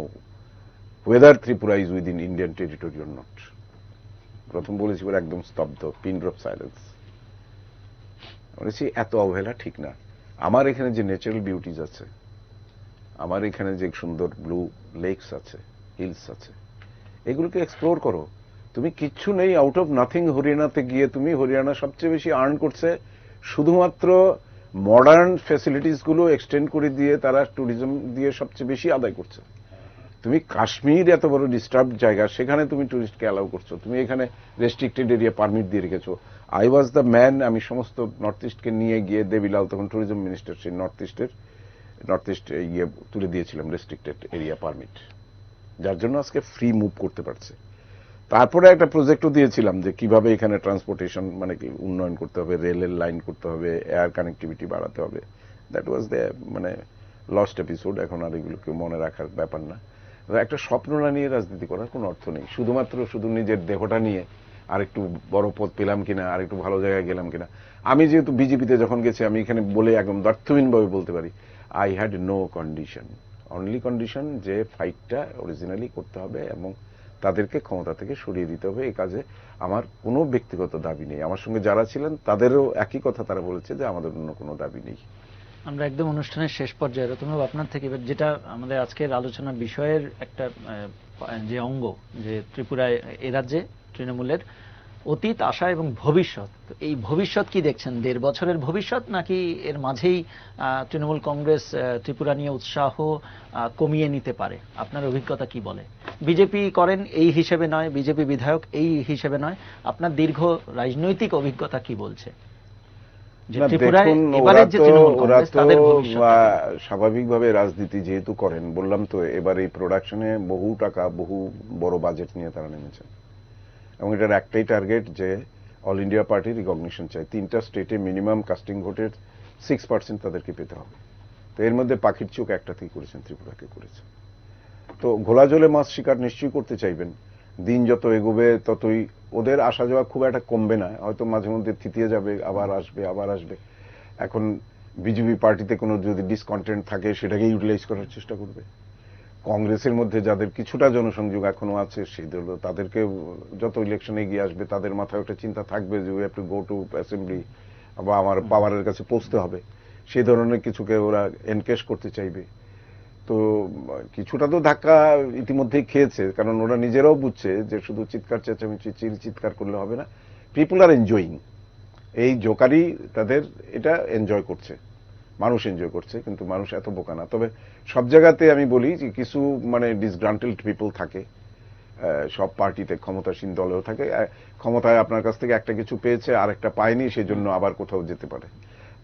whether Tripura is within Indian territory or not. প্রথম বলেছি বলে একদম স্তব্ধ, পিন ড্রপ সাইলেন্স। বলেছি এত অবহেলা ঠিক না, আমার এখানে যে ন্যাচারাল বিউটিজ আছে, আমার এখানে যে সুন্দর ব্লু লেকস আছে, হিলস আছে, এগুলোকে এক্সপ্লোর করো। তুমি কিচ্ছু নেই, আউট অফ নাথিং হরিয়ানাতে গিয়ে তুমি, হরিয়ানা সবচেয়ে বেশি আর্ন করছে শুধুমাত্র মডার্ন ফ্যাসিলিটিস গুলো এক্সটেন্ড করে দিয়ে, তারা ট্যুরিজম দিয়ে সবচেয়ে বেশি আদায় করছে। তুমি কাশ্মীর এত বড় ডিস্টার্ব জায়গা, সেখানে তুমি টুরিস্টকে অ্যালাউ করছো, তুমি এখানে রেস্ট্রিক্টেড এরিয়া পারমিট দিয়ে রেখেছো। আই ওয়াজ দ্য ম্যান, আমি সমস্ত নর্থ ইস্টকে নিয়ে গিয়ে, দেবিলাল তখন ট্যুরিজম মিনিস্টার, সেই নর্থ ইস্ট ইয়ে তুলে দিয়েছিলাম রেস্ট্রিক্টেড এরিয়া পারমিট, যার জন্য আজকে ফ্রি মুভ করতে পারছে। তারপরে একটা প্রজেক্টও দিয়েছিলাম যে কিভাবে এখানে ট্রান্সপোর্টেশন মানে কি উন্নয়ন করতে হবে, রেলের লাইন করতে হবে, এয়ার কানেক্টিভিটি বাড়াতে হবে। দ্যাট ওয়াজ দ্য মানে লস্ট এপিসোড, এখন আর এগুলো কেউ মনে রাখার ব্যাপার না। একটা স্বপ্ন না নিয়ে রাজনীতি করার কোনো অর্থ নেই, শুধু নিজের দেহটা নিয়ে আর একটু বড় পদ পেলাম কিনা, আর একটু ভালো জায়গায় গেলাম কিনা। আমি যেহেতু বিজেপিতে যখন গেছি, আমি এখানে বলে একদম দ্ব্যর্থহীনভাবে বলতে পারি, I had no condition, only condition যে ফাইটটা অরিজিনালি করতে হবে এবং তাদেরকে ক্ষমতা থেকে সরিয়ে দিতে হবে। এই কাজে আমার কোনো ব্যক্তিগত দাবি নেই। আমার সঙ্গে যারা ছিলেন তাদেরও একই কথা তারা বলেছে যে আমাদের অন্য কোনো দাবি নেই। আমরা একদম অনুষ্ঠানের শেষ পর্যায়ে, রতনবাবু আপনার থেকে যেটা আমাদের আজকের আলোচনার বিষয়ের একটা যে অঙ্গ, যে ত্রিপুরায় এ রাজ্যে তৃণমূলের অতীত, আশা এবং ভবিষ্যৎ, এই ভবিষ্যৎ কি দেখছেন? 1.5 বছরের ভবিষ্যৎ, নাকি এর মাঝেই তৃণমূল কংগ্রেস ত্রিপুরা নিয়ে উৎসাহ কমিয়ে নিতে পারে? আপনার অভিজ্ঞতা কি বলে? বিজেপি করেন এই হিসেবে নয়, বিজেপি বিধায়ক এই হিসেবে নয়, আপনার দীর্ঘ রাজনৈতিক অভিজ্ঞতা কি বলছে? স্বাভাবিকভাবে রাজনীতি যেহেতু করেন, বললাম তো এবার এই প্রোডাকশনে বহু টাকা, বহু বড় বাজেট নিয়ে তারা নেমেছেন, এবং এটার একটাই টার্গেট যে অল ইন্ডিয়া পার্টি রিকগনিশন চাই। 3টা স্টেটে মিনিমাম কাস্টিং ভোটের 6% তাদেরকে পেতে হবে। তো এর মধ্যে পাখির চোখ একটাতেই করেছেন, ত্রিপুরাকে করেছেন। তো ঘোলা জলে মাছ শিকার নিশ্চয়ই করতে চাইবেন। দিন যত এগোবে ততই ওদের আসা যাওয়া খুব একটা কমবে না, হয়তো মাঝে মধ্যে থিতিয়ে যাবে, আবার আসবে। এখন বিজেপি পার্টিতে কোনো যদি ডিসকন্টেন্ট থাকে সেটাকে ইউটিলাইজ করার চেষ্টা করবে। কংগ্রেসের মধ্যে যাদের কিছুটা জনসংযোগ এখনো আছে, সেই দল তাদেরকে যত ইলেকশনে এগিয়ে আসবে তাদের মাথায় একটা চিন্তা থাকবে যে we have to go to assembly, বা আমার পাওয়ারের কাছে পৌঁছতে হবে, সেই ধরনের কিছুকে ওরা এনকেশ করতে চাইবে। তো কিছুটা তো ধাক্কা ইতিমধ্যেই খেয়েছে, কারণ ওরা নিজেরাও বুঝছে যে শুধু চিৎকার চেঁচামেচি চিৎকার করলে হবে না। পিপুল আর এনজয়িং, এই জোকারি তাদের এটা এনজয় করছে, মানুষ এনজয় করছে, কিন্তু মানুষ এত বোকা না। তবে সব জায়গাতে আমি বলি যে কিছু মানে ডিসগ্রান্টেলড পিপল থাকে, সব পার্টিতে, ক্ষমতাসীন দলেও থাকে। ক্ষমতায় আপনার কাছ থেকে একটা কিছু পেয়েছে আর একটা পায়নি, সেই জন্য আবার কোথাও যেতে পারে।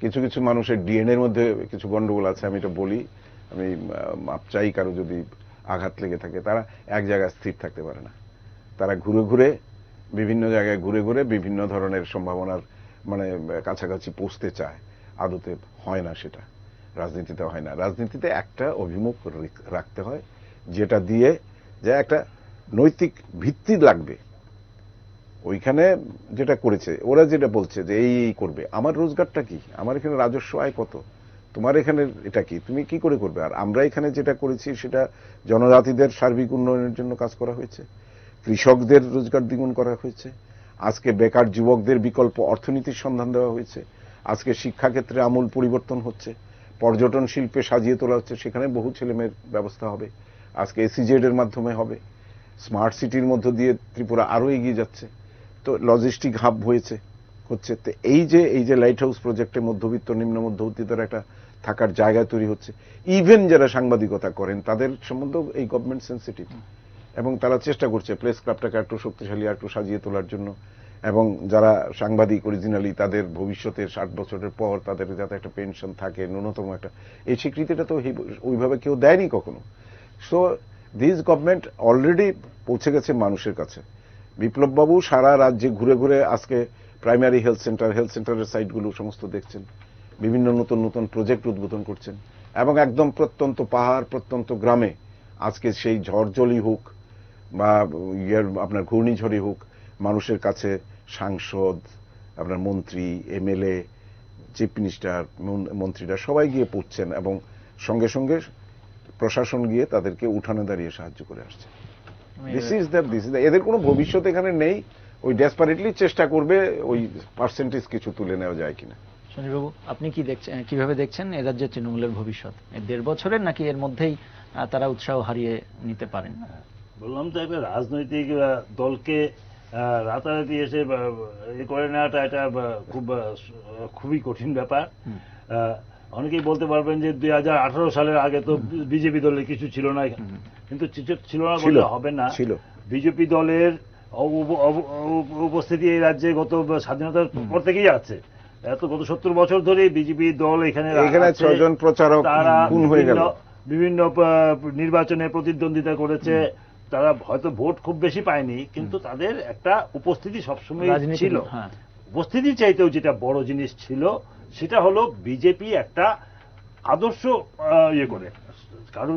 কিছু মানুষের ডিএনএর মধ্যে কিছু গন্ডগোল আছে, আমি এটা বলি, আমি মাপ চাই কারো যদি আঘাত লেগে থাকে। তারা এক জায়গায় স্থির থাকতে পারে না, তারা ঘুরে বিভিন্ন জায়গায় ঘুরে বিভিন্ন ধরনের সম্ভাবনার মানে কাছাকাছি পৌঁছতে চায়। আদতে হয় না, সেটা রাজনীতিতে হয় না। রাজনীতিতে একটা অভিমুখ রাখতে হয়, যেটা দিয়ে যে একটা নৈতিক ভিত্তি লাগবে। ওইখানে যেটা করেছে ওরা, যেটা বলছে যে এই করবে, আমার রোজগারটা কি, আমার এখানে রাজস্ব আয় কত, তোমার এখানে এটা কি, তুমি কি করে করবে? আর আমরা এখানে যেটা করেছি সেটা জনজাতিদের সার্বিক উন্নয়নের জন্য কাজ করা হয়েছে, কৃষকদের রোজগার দ্বিগুণ করা হয়েছে, আজকে বেকার যুবকদের বিকল্প অর্থনীতির সন্ধান দেওয়া হয়েছে, আজকে শিক্ষাক্ষেত্রে আমূল পরিবর্তন হচ্ছে, পর্যটন শিল্পে সাজিয়ে তোলা হচ্ছে, সেখানে বহু ছেলেমেয়ের ব্যবস্থা হবে, আজকে এসিজেড এর মাধ্যমে হবে, স্মার্ট সিটির মধ্য দিয়ে ত্রিপুরা আরো এগিয়ে যাচ্ছে, তো লজিস্টিক হাব হচ্ছে। তো এই যে লাইট হাউস প্রজেক্টে মধ্যবিত্ত নিম্ন মধ্যবিত্তদের একটা থাকার জায়গা তৈরি হচ্ছে, ইভেন যারা সাংবাদিকতা করেন তাদের সম্বন্ধেও এই গভর্নমেন্ট সেন্সিটিভ, এবং তারা চেষ্টা করছে প্রেস ক্লাবটাকে একটু শক্তিশালী একটু সাজিয়ে তোলার জন্য, এবং যারা সাংবাদিক অরিজিনালি তাদের ভবিষ্যতে 60 বছরের পর তাদের যাতে একটা পেনশন থাকে, ন্যূনতম একটা, এই স্বীকৃতিটা তো ওইভাবে কেউ দেয়নি কখনো। সো দিস গভর্নমেন্ট অলরেডি পৌঁছে গেছে মানুষের কাছে। বিপ্লব বাবু সারা রাজ্যে ঘুরে ঘুরে আজকে প্রাইমারি হেলথ সেন্টারের সাইটগুলো সমস্ত দেখছেন, বিভিন্ন নতুন নতুন প্রজেক্ট উদ্বোধন করছেন, এবং একদম প্রত্যন্ত পাহাড় প্রত্যন্ত গ্রামে আজকে সেই ঝড়জলি হোক বা আপনার ঘূর্ণিঝড়ই হোক, মানুষের কাছে সাংসদ, আপনার মন্ত্রী, এমএলএ, চিফ মিনিস্টার, মন্ত্রীরা সবাই গিয়ে পৌঁছছেন, এবং সঙ্গে সঙ্গে প্রশাসন গিয়ে তাদেরকে উঠানে দাঁড়িয়ে সাহায্য করে আসছে। দিস ইজ দ্য এদের কোনো ভবিষ্যৎ এখানে নেই, ওই ডেসপারেটলি চেষ্টা করবে ওই পার্সেন্টেজ কিছু তুলে নেওয়া যায় কিনা। সঞ্জীববাবু, আপনি কি দেখছেন, কিভাবে দেখছেন এ রাজ্যের তৃণমূলের ভবিষ্যৎ? 1.5 বছরের, নাকি এর মধ্যেই তারা উৎসাহ হারিয়ে নিতে পারেন? বললাম তো, একটা রাজনৈতিক দলকে রাতারাতি এসে এ করে নেওয়াটা এটা খুবই কঠিন ব্যাপার। অনেকেই বলতে পারবেন যে 2018 সালের আগে তো বিজেপি দলের কিছু ছিল না, কিন্তু ছিল না বললে হবে না। বিজেপি দলের উপস্থিতি এই রাজ্যে গত স্বাধীনতার পর থেকেই আছে। গত 70 বছর ধরে বিজেপি দল এখানে 6 জন প্রচারক খুন হয়ে গেল, বিভিন্ন নির্বাচনে প্রতিদ্বন্দ্বিতা করেছে। তারা হয়তো ভোট খুব বেশি পায়নি, কিন্তু তাদের একটা উপস্থিতি সবসময় ছিল। উপস্থিতি চাইতেও যেটা বড় জিনিস ছিল সেটা হলো বিজেপি একটা আদর্শ ইয়ে করে, কারণ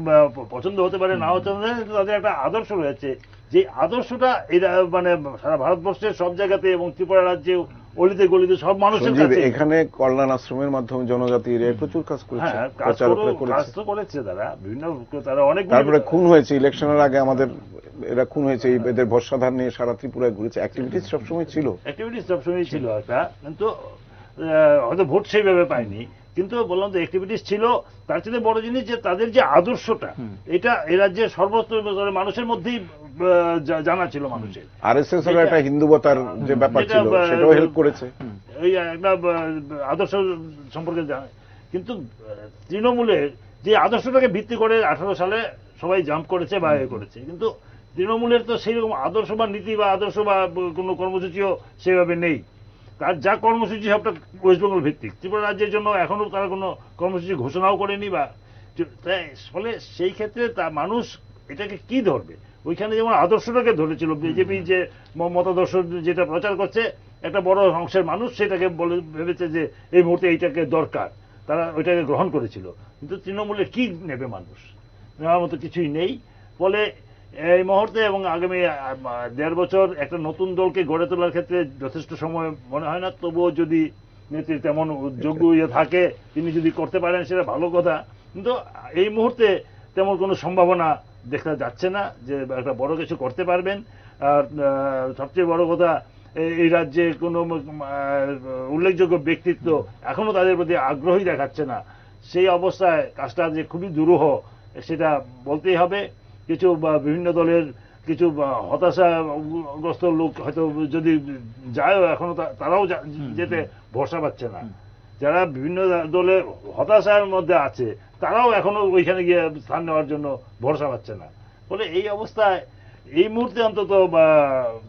পছন্দ হতে পারে না হতে পারে, তাদের একটা আদর্শ রয়েছে, যে আদর্শটা এরা মানে সারা ভারতবর্ষের সব জায়গাতে এবং ত্রিপুরা রাজ্যে অলিতে গলিতে সব মানুষের কাছে। এখানে কল্যাণ আশ্রমের মাধ্যমে জনজাতির প্রচুর কাজ করেছে, কাজ তো করেছে তারা বিভিন্ন, তারা অনেক। তারপরে খুন হয়েছে ইলেকশনের আগে, আমাদের এরা খুন হয়েছে, এদের বর্ষাধার নিয়ে সারা ত্রিপুরায় ঘুরেছে। অ্যাক্টিভিটিস সবসময় ছিল একটা, কিন্তু হয়তো ভোট সেইভাবে পায়নি, কিন্তু বললাম তো অ্যাক্টিভিটিস ছিল। তার চেয়ে বড় জিনিস যে তাদের যে আদর্শটা, এটা এ রাজ্যের সর্বস্তরের মানুষের মধ্যেই জানা ছিল মানুষের। আরএসএস এর একটা হিন্দুবতার যে ব্যাপার ছিল সেটাও হেল্প করেছে, এই একটা আদর্শ সম্পর্কে জানা। কিন্তু তৃণমূলের যে আদর্শটাকে ভিত্তি করে 18 সালে সবাই জাম্প করেছে বা এ করেছে, কিন্তু তৃণমূলের তো সেইরকম আদর্শ বা নীতি বা আদর্শ বা কোনো কর্মসূচিও সেভাবে নেই। তার যা কর্মসূচি সবটা ওয়েস্ট বেঙ্গল ভিত্তিক। ত্রিপুরা রাজ্যের জন্য এখনো তারা কোনো কর্মসূচি ঘোষণাও করেনি, বা ফলে সেই ক্ষেত্রে তা মানুষ এটাকে কি ধরবে? ওইখানে যেমন আদর্শটাকে ধরেছিল বিজেপি, যে মতাদর্শ যেটা প্রচার করছে, একটা বড় অংশের মানুষ সেটাকে বলে ভেবেছে যে এই মুহূর্তে এইটাকে দরকার, তারা ওইটাকে গ্রহণ করেছিল। কিন্তু তৃণমূলে কি নেবে মানুষ? নেওয়ার মতো কিছুই নেই। ফলে এই মুহূর্তে এবং আগামী 1.5 বছর একটা নতুন দলকে গড়ে তোলার ক্ষেত্রে যথেষ্ট সময় মনে হয় না। তবুও যদি নেত্রী তেমন যোগ্য থাকে, তিনি যদি করতে পারেন সেটা ভালো কথা, কিন্তু এই মুহূর্তে তেমন কোনো সম্ভাবনা দেখা যাচ্ছে না যে একটা বড় কিছু করতে পারবেন। আর সবচেয়ে বড় কথা, এই রাজ্যে কোনো উল্লেখযোগ্য ব্যক্তিত্ব এখনো তাদের প্রতি আগ্রহী দেখাচ্ছে না। সেই অবস্থায় কাজটা যে খুবই দুরূহ সেটা বলতেই হবে। কিছু বিভিন্ন দলের কিছু হতাশাগ্রস্ত লোক হয়তো যদি যায়, এখনো তারাও যেতে ভরসা পাচ্ছে না। যারা বিভিন্ন দলে হতাশার মধ্যে আছে তারাও এখনো ওইখানে গিয়ে স্থান নেওয়ার জন্য ভরসা পাচ্ছে না। ফলে এই অবস্থায় এই মুহূর্তে অন্তত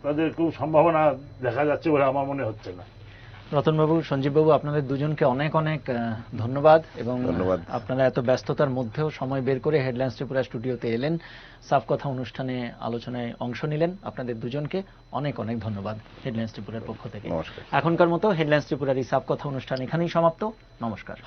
তাদের খুব সম্ভাবনা দেখা যাচ্ছে বলে আমার মনে হচ্ছে না। রতনবাবু, সঞ্জীববাবু, আপনাদের দুজনকে অনেক অনেক ধন্যবাদ, এবং আপনারা এত ব্যস্ততার মধ্যেও সময় বের করে হেডলাইন্স ত্রিপুরা স্টুডিওতে এলেন, সাফ কথা অনুষ্ঠানে আলোচনায় অংশ নিলেন। আপনাদের দুজনকে অনেক অনেক ধন্যবাদ হেডলাইন্স ত্রিপুরার পক্ষ থেকে। এখনকার মতো হেডলাইন্স ত্রিপুরার এই সাফ কথা অনুষ্ঠান এখানেই সমাপ্ত। নমস্কার।